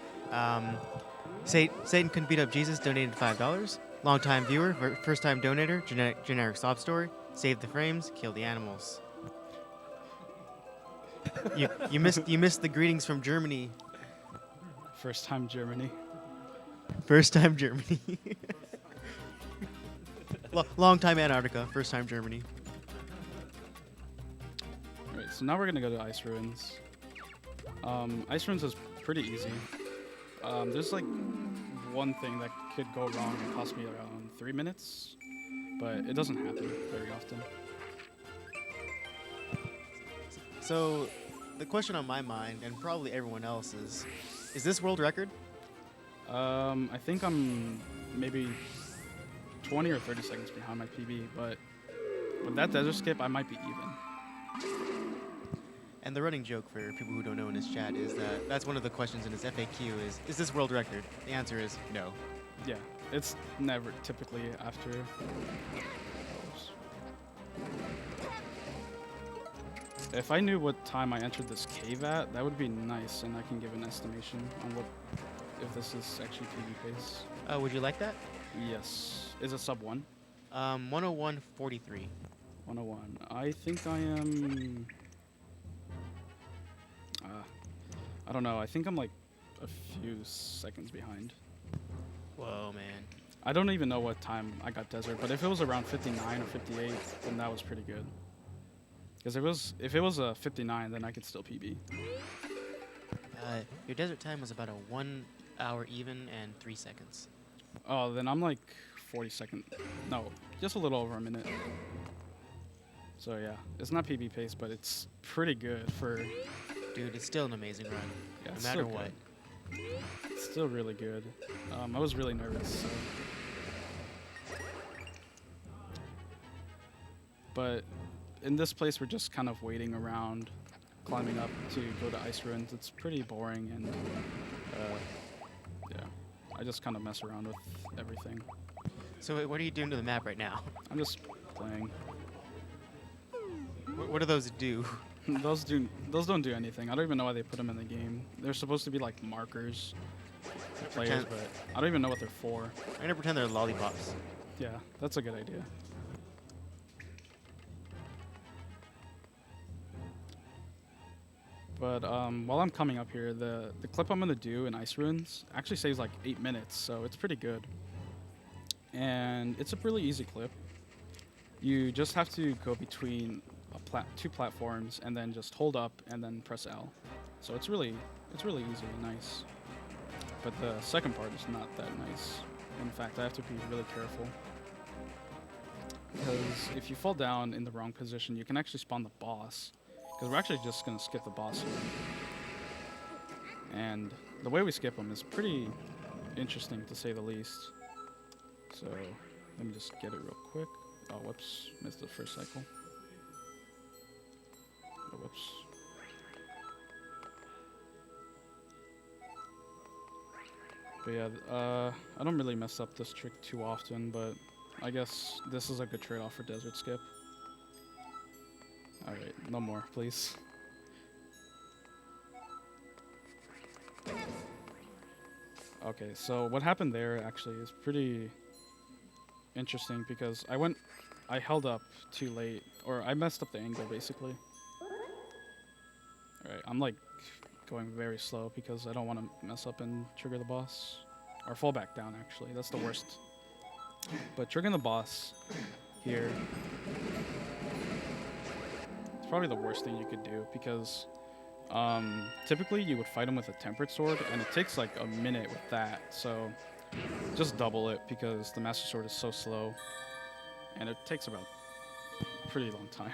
[SPEAKER 3] Satan Couldn't Beat Up Jesus donated $5. Longtime viewer, first time donator, generic sob story. Save the frames, kill the animals. You missed the greetings from Germany.
[SPEAKER 1] First time Germany.
[SPEAKER 3] First time Germany. Long time Antarctica. First time Germany.
[SPEAKER 1] Alright, so now we're gonna go to Ice Ruins. Ice Ruins is pretty easy. There's like one thing that could go wrong and cost me around 3 minutes, but it doesn't happen very often.
[SPEAKER 3] So, the question on my mind, and probably everyone else's, is this world record?
[SPEAKER 1] I think I'm maybe 20 or 30 seconds behind my PB, but with that desert skip, I might be even.
[SPEAKER 3] And the running joke for people who don't know in his chat is that that's one of the questions in his FAQ is this world record? The answer is no.
[SPEAKER 1] Yeah, it's never typically after. If I knew what time I entered this cave at, that would be nice, and I can give an estimation on what if this is actually PB pace.
[SPEAKER 3] Would you like that?
[SPEAKER 1] Yes. Is it sub 1?
[SPEAKER 3] 101.43.
[SPEAKER 1] 101. I think I am. I don't know. I think I'm like a few seconds behind.
[SPEAKER 3] Whoa, man.
[SPEAKER 1] I don't even know what time I got desert, but if it was around 59 or 58, then that was pretty good. Because if it was a 59, then I could still PB.
[SPEAKER 3] Your desert time was about a 1 hour even and 3 seconds.
[SPEAKER 1] Oh, then I'm like 40 seconds. No, just a little over a minute. So yeah, it's not PB pace, but it's pretty good for.
[SPEAKER 3] Dude, it's still an amazing run,
[SPEAKER 1] Yeah,
[SPEAKER 3] no
[SPEAKER 1] it's
[SPEAKER 3] matter
[SPEAKER 1] still
[SPEAKER 3] what.
[SPEAKER 1] good. It's still really good. I was really nervous. So. But in this place, we're just kind of waiting around, climbing up to go to Ice Ruins. It's pretty boring, and yeah, I just kind of mess around with everything.
[SPEAKER 3] So what are you doing to the map right now?
[SPEAKER 1] I'm just playing.
[SPEAKER 3] What do those do?
[SPEAKER 1] Those don't do anything. I don't even know why they put them in the game. They're supposed to be like markers for players, but I don't even know what they're for.
[SPEAKER 3] I'm gonna pretend they're lollipops.
[SPEAKER 1] Yeah, that's a good idea. But while I'm coming up here, the clip I'm gonna do in Ice Ruins actually saves like 8 minutes, so it's pretty good. And it's a really easy clip. You just have to go between two platforms and then just hold up and then press L. So it's really easy and nice. But the second part is not that nice. In fact, I have to be really careful. Because if you fall down in the wrong position, you can actually spawn the boss. Because we're actually just going to skip the boss here. And the way we skip him is pretty interesting, to say the least. So let me just get it real quick. Oh, whoops. Missed the first cycle. Oh, whoops. But yeah, I don't really mess up this trick too often, but I guess this is a good trade-off for desert skip. Alright, no more, please. Okay, so what happened there actually is pretty interesting because I held up too late, or I messed up the angle basically. Alright, I'm like going very slow because I don't want to mess up and trigger the boss. Or fall back down actually, that's the worst. But triggering the boss here, it's probably the worst thing you could do because typically you would fight him with a tempered sword and it takes like a minute with that, so just double it because the master sword is so slow and it takes about a pretty long time.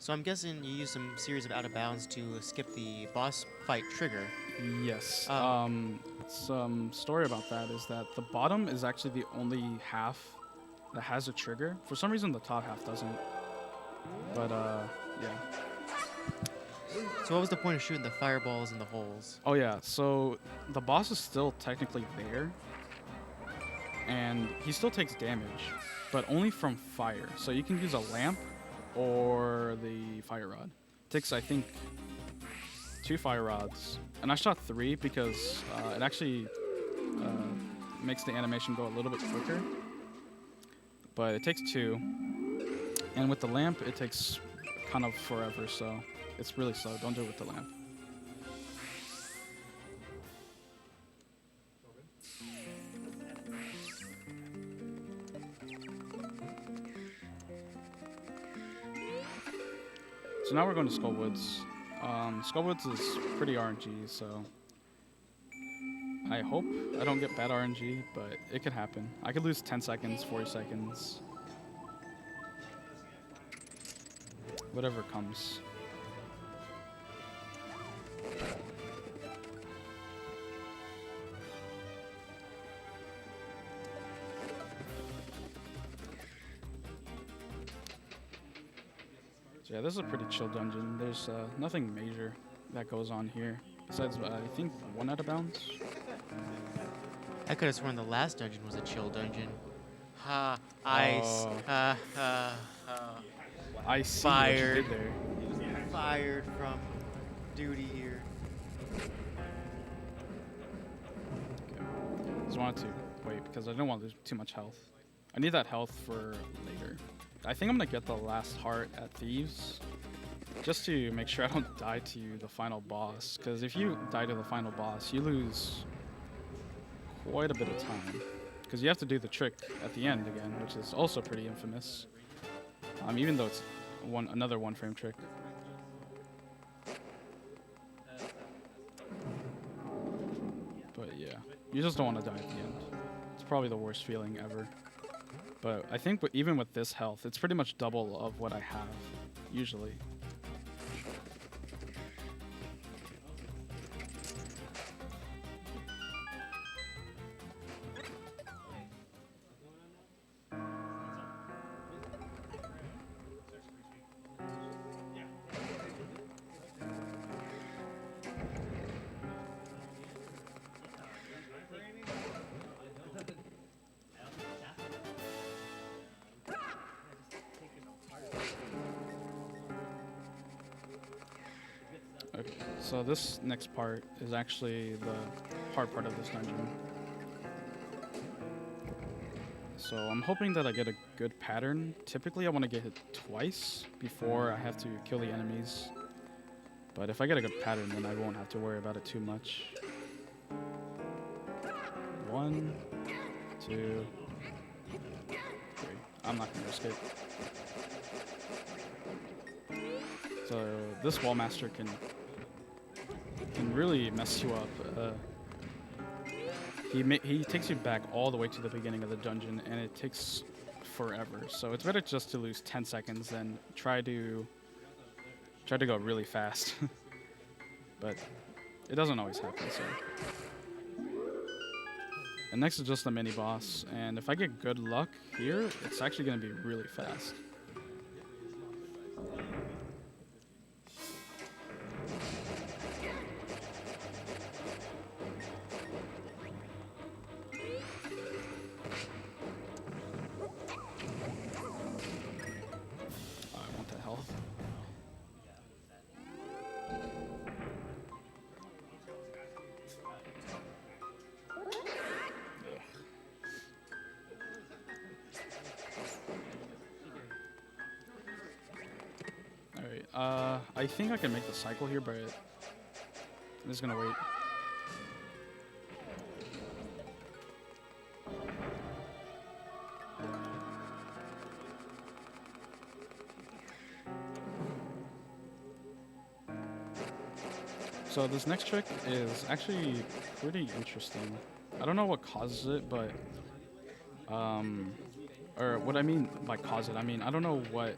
[SPEAKER 3] So I'm guessing you use some series of out of bounds to skip the boss fight trigger.
[SPEAKER 1] Yes.
[SPEAKER 3] Um,
[SPEAKER 1] Some story about that is that the bottom is actually the only half that has a trigger. For some reason, the top half doesn't. But yeah.
[SPEAKER 3] So what was the point of shooting the fireballs in the holes?
[SPEAKER 1] Oh yeah. So the boss is still technically there, and he still takes damage, but only from fire. So you can use a lamp or the fire rod. Takes, I think, 2 fire rods, and I shot 3 because it actually makes the animation go a little bit quicker. But it takes 2, and with the lamp, it takes kind of forever. So it's really slow. Don't do it with the lamp. So now we're going to Skullwoods. Skullwoods is pretty RNG, so I hope I don't get bad RNG, but it could happen. I could lose 10 seconds, 40 seconds. Whatever comes. So yeah, this is a pretty chill dungeon. There's nothing major that goes on here. Besides, I think 1 out of bounds.
[SPEAKER 3] I could have sworn the last dungeon was a chill dungeon. Ha, ice.
[SPEAKER 1] Oh.
[SPEAKER 3] Ha.
[SPEAKER 1] I see
[SPEAKER 3] Fired.
[SPEAKER 1] what you did there.
[SPEAKER 3] Fired from duty here.
[SPEAKER 1] Okay. Just wanted to wait because I didn't want to lose too much health. I need that health for later. I think I'm gonna get the last heart at Thieves, just to make sure I don't die to the final boss. Because if you die to the final boss, you lose quite a bit of time. Because you have to do the trick at the end again, which is also pretty infamous. Even though it's another 1-frame trick. But yeah, you just don't want to die at the end. It's probably the worst feeling ever. But I think even with this health, it's pretty much double of what I have, usually. Okay, so this next part is actually the hard part of this dungeon. So I'm hoping that I get a good pattern. Typically I want to get hit twice before I have to kill the enemies. But if I get a good pattern, then I won't have to worry about it too much. 1, 2, 3. I'm not gonna risk it. So this Wallmaster can really mess you up. He takes you back all the way to the beginning of the dungeon, and it takes forever. So it's better just to lose 10 seconds than try to go really fast. But it doesn't always happen. So. And next is just the mini boss, and if I get good luck here, it's actually going to be really fast. I want that health. Alright, I think I can make the cycle here, but I'm just gonna wait. So this next trick is actually pretty interesting. I don't know what causes it, but or what I mean by cause it, I mean I don't know what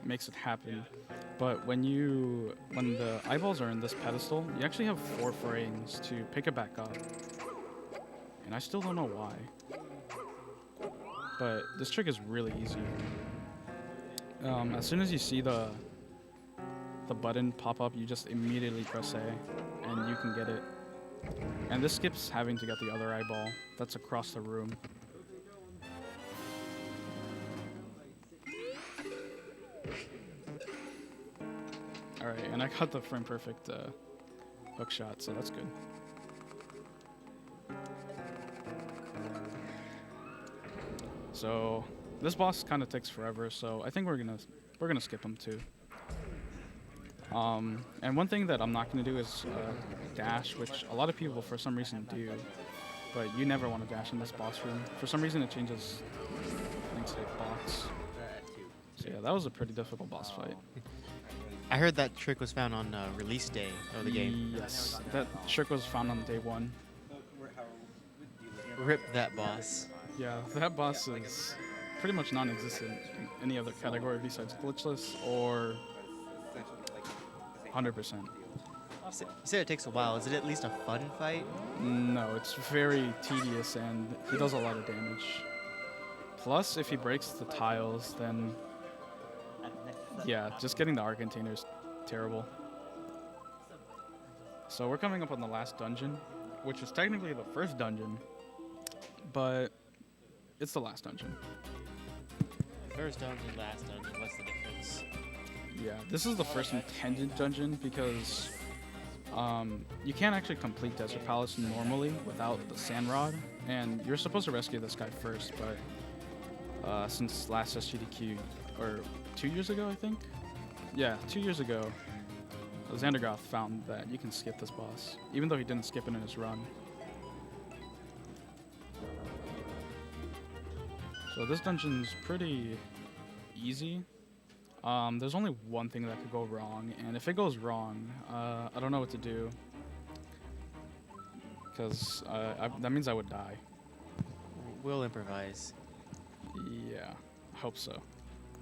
[SPEAKER 1] makes it happen. But when the eyeballs are in this pedestal, you actually have 4 frames to pick it back up. And I still don't know why. But this trick is really easy. As soon as you see the button pop up, you just immediately press A, and you can get it. And this skips having to get the other eyeball that's across the room. Alright, and I got the frame perfect hook shot, so that's good. So this boss kind of takes forever, so I think we're gonna skip him too. And one thing that I'm not gonna do is dash, which a lot of people for some reason do, but you never want to dash in this boss room. For some reason, it changes link state box. So yeah, that was a pretty difficult boss fight.
[SPEAKER 3] I heard that trick was found on release day of the game.
[SPEAKER 1] Yes, that trick was found on day 1.
[SPEAKER 3] Rip that boss.
[SPEAKER 1] Yeah, that boss is pretty much non-existent in any other category besides glitchless or 100%.
[SPEAKER 3] You said it takes a while. Is it at least a fun fight?
[SPEAKER 1] No, it's very tedious and he does a lot of damage. Plus, if he breaks the tiles, then yeah, just getting the art container is terrible. So we're coming up on the last dungeon, which is technically the first dungeon, but it's the last dungeon.
[SPEAKER 3] First dungeon, last dungeon. What's the difference?
[SPEAKER 1] Yeah, this is the first intended dungeon because you can't actually complete Desert Palace normally without the sand rod, and you're supposed to rescue this guy first, but since last SGDQ, or 2 years ago, I think? Yeah, 2 years ago, Xandergoth found that you can skip this boss, even though he didn't skip it in his run. So this dungeon's pretty easy. There's only one thing that could go wrong, and if it goes wrong, I don't know what to do, because that means I would die.
[SPEAKER 3] We'll improvise.
[SPEAKER 1] Yeah, I hope so.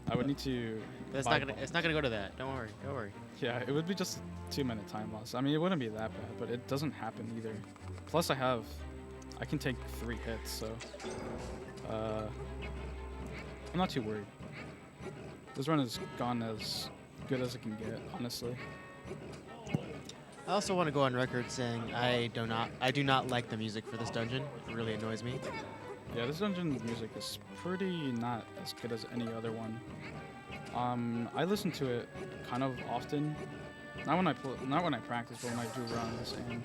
[SPEAKER 1] I would need to.
[SPEAKER 3] But it's not gonna go to that. Don't worry. Don't worry.
[SPEAKER 1] Yeah, it would be just a 2-minute time loss. I mean, it wouldn't be that bad, but it doesn't happen either. Plus, I can take 3 hits, so I'm not too worried. This run has gone as good as it can get, honestly.
[SPEAKER 3] I also want to go on record saying I do not like the music for this dungeon. It really annoys me.
[SPEAKER 1] Yeah, this dungeon music is pretty not as good as any other one. I listen to it kind of often. Not when I practice, but when I do runs, and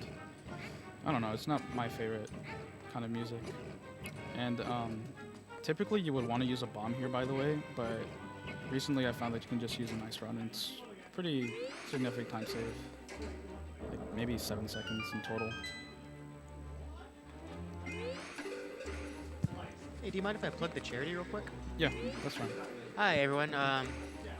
[SPEAKER 1] I don't know, it's not my favorite kind of music. And typically you would want to use a bomb here, by the way, but recently I found that you can just use an ice run, and it's pretty significant time save. Like maybe 7 seconds in total.
[SPEAKER 3] Hey, do you mind if I plug the charity real quick?
[SPEAKER 1] Yeah, that's fine.
[SPEAKER 3] Hi, everyone.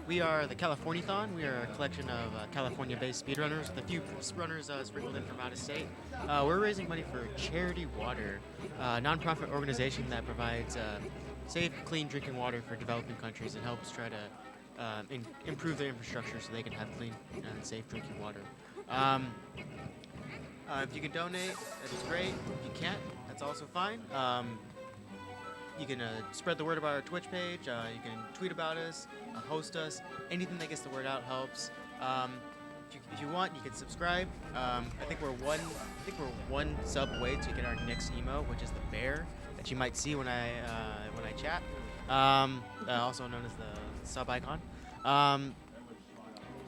[SPEAKER 3] We are the Californithon. We are a collection of California-based speedrunners with a few runners sprinkled in from out of state. We're raising money for Charity Water, a nonprofit organization that provides safe, clean drinking water for developing countries and helps try to improve their infrastructure so they can have clean and safe drinking water. If you can donate, that is great. If you can't, that's also fine. You can spread the word about our Twitch page. You can tweet about us, host us. Anything that gets the word out helps. If you want, you can subscribe. I think we're one sub away to get our next emo, which is the bear that you might see when I chat. Also known as the sub icon.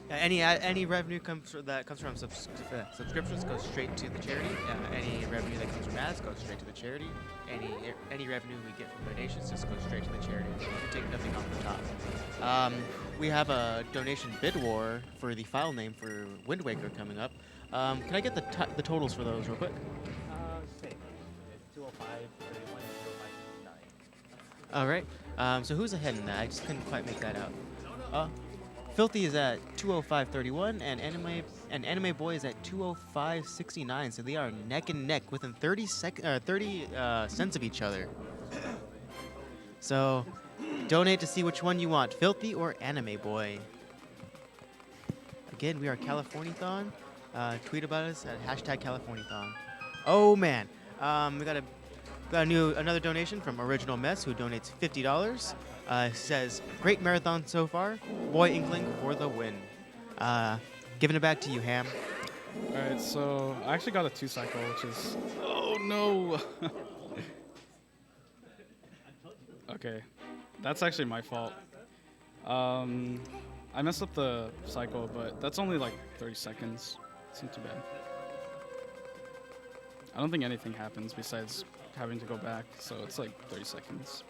[SPEAKER 3] Any revenue comes from subscriptions goes straight to the charity. Any revenue that comes from ads goes straight to the charity. Any revenue we get from donations just goes straight to the charity. So we take nothing off the top. We have a donation bid war for the file name for Wind Waker coming up. Can I get the totals for those real quick?
[SPEAKER 2] Same. 205, 31, 205, 9.
[SPEAKER 3] All right. So who's ahead in that? I just couldn't quite make that out. Filthy is at 205.31, and Anime Boy is at 205.69. So they are neck and neck within 30 cents of each other. So Donate to see which one you want, Filthy or Anime Boy. Again, we are Californithon. Tweet about us at #Californithon. Oh man, we got another donation from Original Mess who donates $50. Says great marathon so far. Boy Inkling for the win. Giving it back to you, Ham.
[SPEAKER 1] All right, so I actually got a 2-cycle, which is oh no. Okay, that's actually my fault. I messed up the cycle, but that's only like 30 seconds. It's not too bad. I don't think anything happens besides having to go back, so it's like 30 seconds.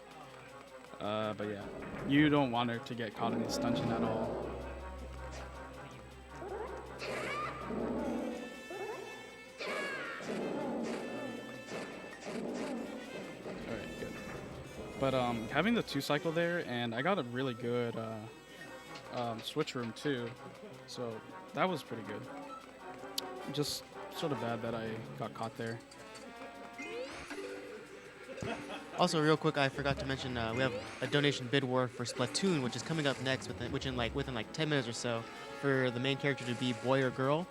[SPEAKER 1] But yeah, you don't want her to get caught in this dungeon at all. Alright, good. But having the 2-cycle there, and I got a really good switch room too, so that was pretty good. Just sort of bad that I got caught there.
[SPEAKER 3] Also, real quick, I forgot to mention we have a donation bid war for Splatoon, which is coming up next, within like 10 minutes or so, for the main character to be boy or girl.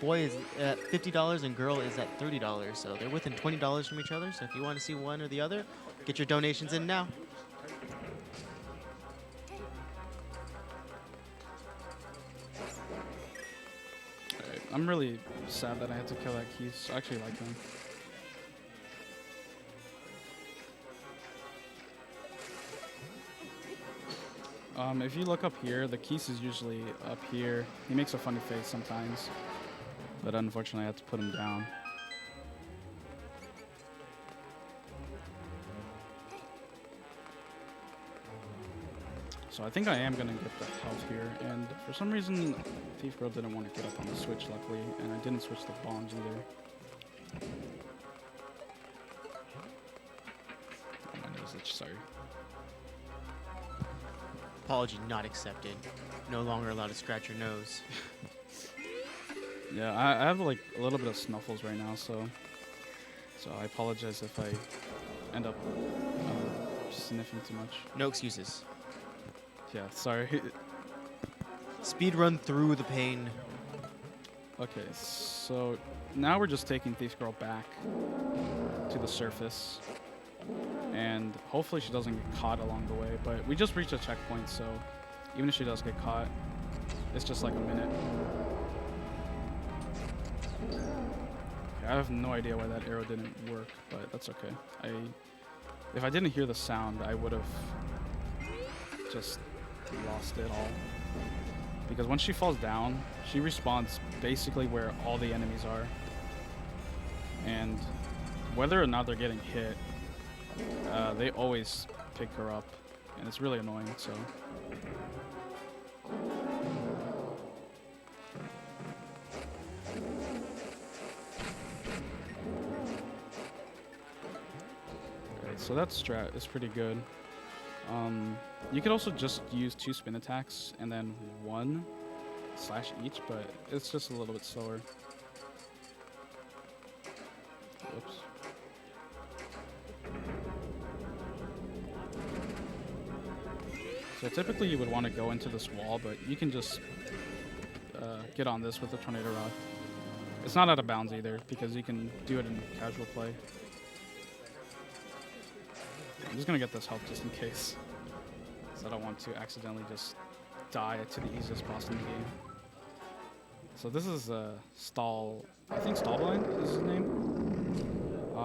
[SPEAKER 3] Boy is at $50 and girl is at $30, so they're within $20 from each other. So if you want to see one or the other, get your donations in now.
[SPEAKER 1] Alright, I'm really sad that I had to kill that Keith. I actually like him. If you look up here, the Keith is usually up here. He makes a funny face sometimes, but unfortunately I had to put him down. So I think I am going to get the health here, and for some reason Thief Girl didn't want to get up on the switch, luckily, and I didn't switch the bombs either. Oh, my nose itch, sorry.
[SPEAKER 3] Apology not accepted. No longer allowed to scratch your nose.
[SPEAKER 1] Yeah, I have like a little bit of snuffles right now, so I apologize if I end up sniffing too much.
[SPEAKER 3] No excuses.
[SPEAKER 1] Yeah, sorry.
[SPEAKER 3] Speed run through the pain.
[SPEAKER 1] Okay, so now we're just taking Thief Girl back to the surface, and hopefully she doesn't get caught along the way, but we just reached a checkpoint, so even if she does get caught, it's just like a minute. Okay, I have no idea why that arrow didn't work, but that's okay. If I didn't hear the sound, I would have just lost it all. Because when she falls down, she respawns basically where all the enemies are. And whether or not they're getting hit, they always pick her up. And it's really annoying, so. Alright, so that strat is pretty good. You could also just use 2 spin attacks and then 1 slash each, but it's just a little bit slower. Whoops. So typically you would want to go into this wall, but you can just get on this with a tornado rod. It's not out of bounds either, because you can do it in casual play. I'm just gonna get this health just in case, because I don't want to accidentally just die to the easiest boss in the game. So this is Stall, I think Stallblind is his name.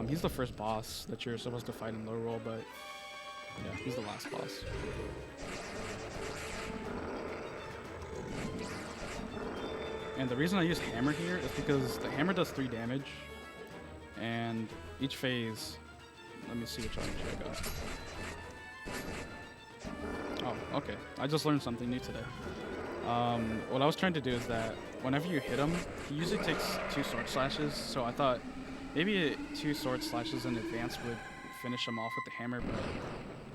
[SPEAKER 1] He's the first boss that you're supposed to fight in low roll, but yeah, he's the last boss. And the reason I use hammer here is because the hammer does 3 damage, and each phase. Let me see which orange I got. Oh, okay. I just learned something new today. What I was trying to do is that whenever you hit him, he usually takes 2 sword slashes. So I thought maybe 2 sword slashes in advance would finish him off with the hammer, but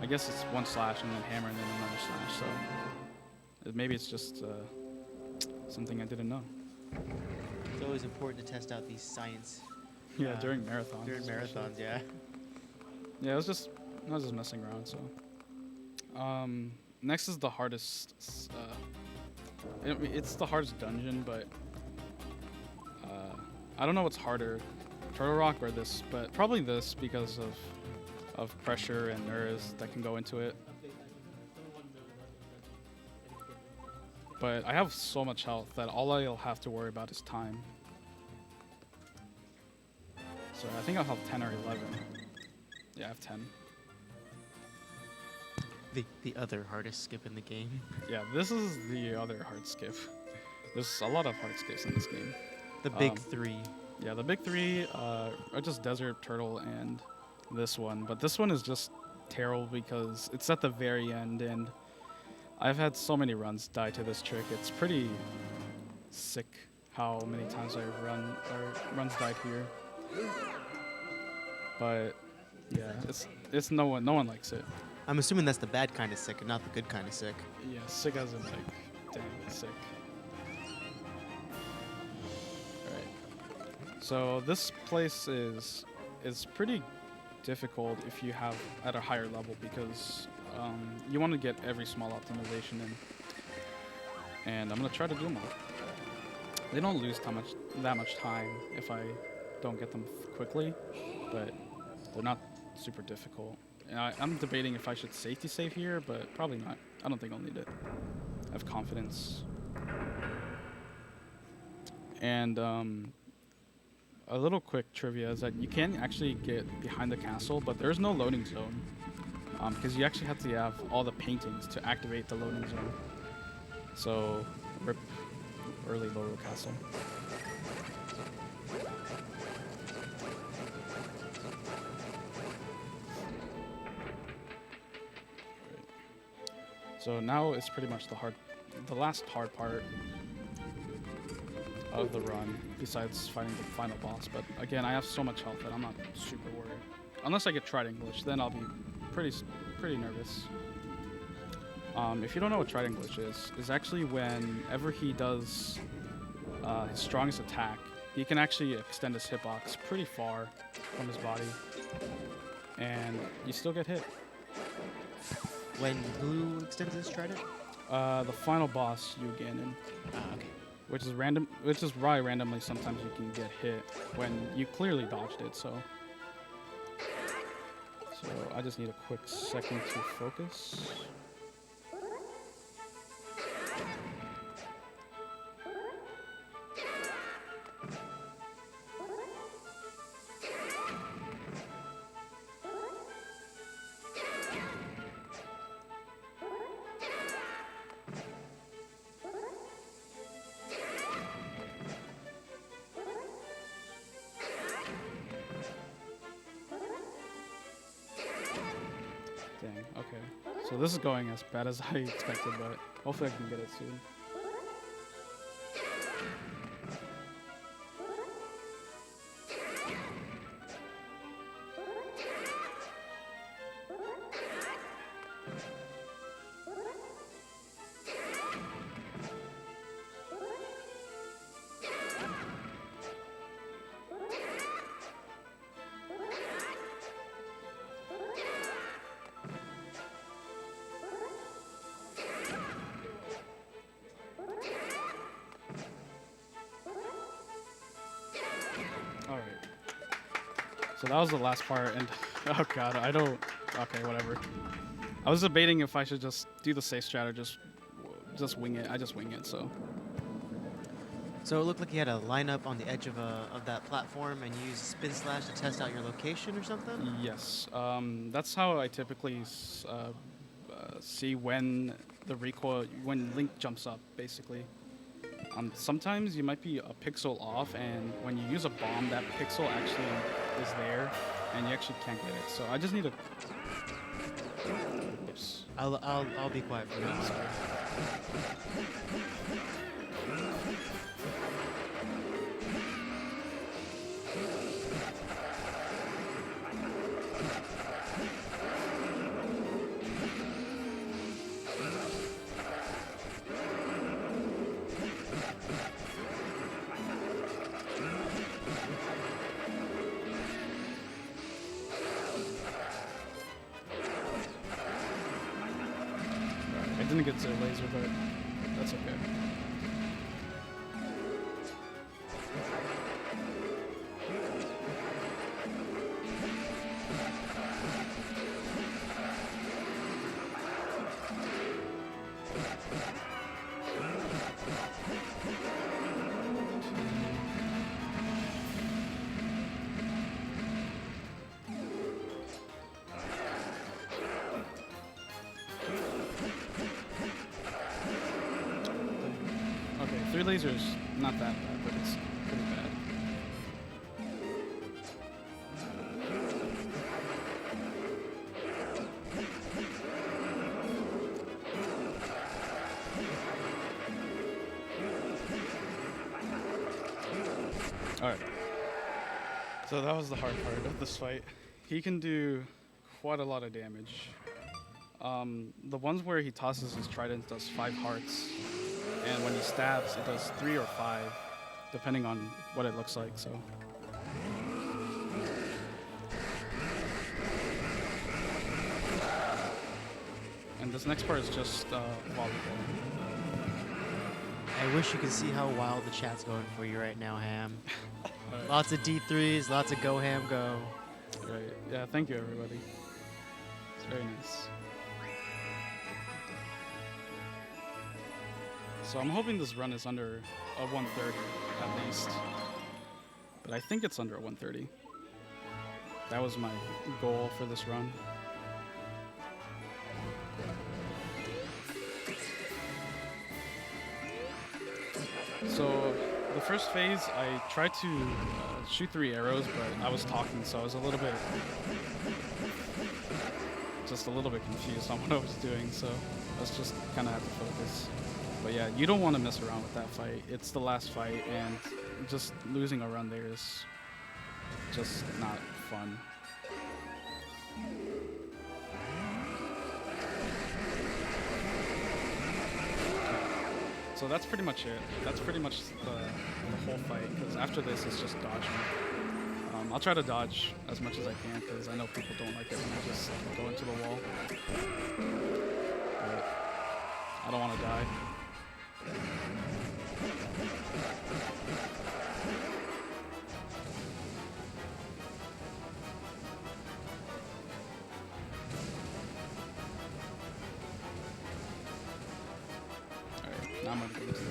[SPEAKER 1] I guess it's 1 slash and then hammer and then another slash. So maybe it's just something I didn't know.
[SPEAKER 3] It's always important to test out these science.
[SPEAKER 1] Yeah, during marathons.
[SPEAKER 3] During marathons, yeah.
[SPEAKER 1] Yeah, I was just messing around, so. Next is the hardest. It's the hardest dungeon, but I don't know what's harder, Turtle Rock or this, but probably this because of pressure and nerves that can go into it. But I have so much health that all I'll have to worry about is time. So I think I'll have 10 or 11. Yeah, I have 10.
[SPEAKER 3] The other hardest skip in the game.
[SPEAKER 1] Yeah, this is the other hard skip. There's a lot of hard skips in this game.
[SPEAKER 3] The big three.
[SPEAKER 1] Yeah, the big three are just Desert Turtle and this one. But this one is just terrible because it's at the very end, and I've had so many runs die to this trick. It's pretty sick how many times I've runs died here. But yeah, it's no one likes it.
[SPEAKER 3] I'm assuming that's the bad kind of sick and not the good kind of sick.
[SPEAKER 1] Yeah, sick as in like dang sick. Alright. So this place is pretty difficult if you have at a higher level because you want to get every small optimization in. And I'm gonna try to do them all. They don't lose that much time if I don't get them quickly, but they're not super difficult. And I'm debating if I should safety save here, but probably not. I don't think I'll need it. I have confidence. And a little quick trivia is that you can actually get behind the castle, but there's no loading zone. Because you actually have to have all the paintings to activate the loading zone. So, rip early Loro Castle. So now it's pretty much the last hard part of the run, besides fighting the final boss. But again, I have so much health that I'm not super worried. Unless I get Tried English, then I'll be pretty nervous. If you don't know what Tried English is actually whenever he does his strongest attack, he can actually extend his hitbox pretty far from his body, and you still get hit.
[SPEAKER 3] When who extends his trident?
[SPEAKER 1] The final boss, Ganon.
[SPEAKER 3] Okay.
[SPEAKER 1] Which is why randomly sometimes you can get hit when you clearly dodged it, so I just need a quick second to focus. Dang, okay. So this is going as bad as I expected, but hopefully I can get it soon. Alright. So that was the last part, and oh god, okay, whatever. I was debating if I should just do the safe strat or just wing it. I just wing it, so.
[SPEAKER 3] So it looked like you had a lineup on the edge of that platform and you used spin slash to test out your location or something?
[SPEAKER 1] Yes. That's how I typically see when when Link jumps up, basically. Sometimes you might be a pixel off, and when you use a bomb, that pixel actually is there, and you actually can't get it. So I just need to. Oops.
[SPEAKER 3] I'll be quiet for now.
[SPEAKER 1] Sorry. didn't get to laser, but that's okay. Okay, 3 lasers, not that bad, but it's pretty bad. Alright. So that was the hard part of this fight. He can do quite a lot of damage. The ones where he tosses his trident does 5 hearts, and when he stabs, it does 3 or 5, depending on what it looks like. So. And this next part is just volleyball.
[SPEAKER 3] I wish you could see how wild the chat's going for you right now, Ham.
[SPEAKER 1] Right.
[SPEAKER 3] Lots of D3s, lots of go Ham go.
[SPEAKER 1] Right. Yeah. Thank you, everybody. It's very nice. So I'm hoping this run is under a 130 at least, but I think it's under a 130. That was my goal for this run. So the first phase, I tried to shoot 3 arrows, but I was talking, so I was just a little bit confused on what I was doing, so I was just kind of had to focus. But yeah, you don't want to mess around with that fight. It's the last fight, and just losing a run there is just not fun. So that's pretty much it. That's pretty much the whole fight, because after this it's just dodging. I'll try to dodge as much as I can, because I know people don't like it when I just go into the wall. But I don't want to die. Alright, now I'm gonna go into the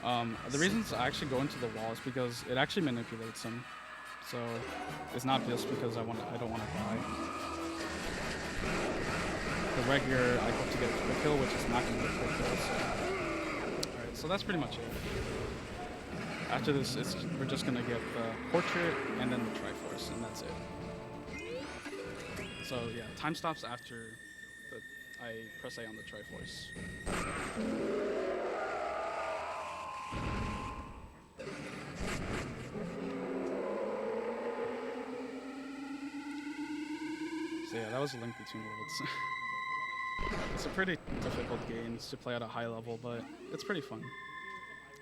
[SPEAKER 1] wall. The reasons I actually go into the wall is because it actually manipulates him. So it's not just because I don't want to die. Because right here I hope to get a kill, which is not going to be a quick kill. So. Alright, so that's pretty much it. After this, we're just going to get the portrait and then the Triforce, and that's it. So yeah, time stops after I press A on the Triforce. So yeah, that was a Link Between Worlds. It's a pretty difficult game to play at a high level, but it's pretty fun.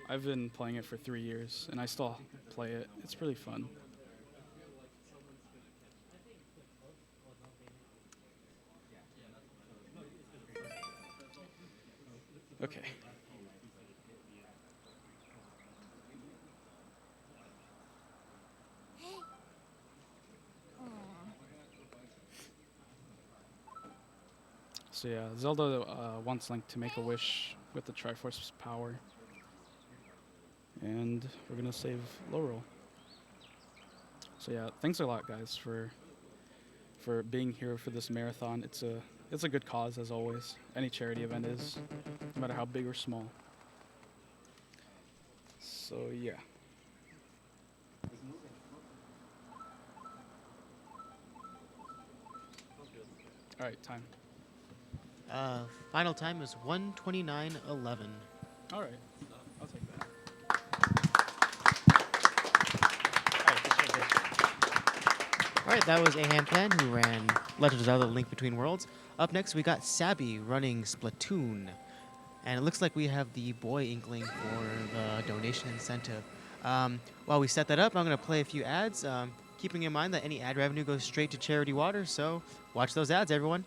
[SPEAKER 1] I've been playing it for 3 years, and I still play it. It's really fun. Okay. So yeah, Zelda wants Link to make a wish with the Triforce's power. And we're gonna save Laurel. So yeah, thanks a lot guys for being here for this marathon. It's a good cause as always. Any charity event is, no matter how big or small. So yeah. Alright, time.
[SPEAKER 3] Final time is 1:29:11.
[SPEAKER 1] Alright, I'll take that.
[SPEAKER 3] Alright, that was ahamplan who ran Legend of Zelda Link Between Worlds. Up next, we got Sabby running Splatoon. And it looks like we have the boy inkling for the donation incentive. While we set that up, I'm going to play a few ads, keeping in mind that any ad revenue goes straight to Charity Water, so watch those ads, everyone.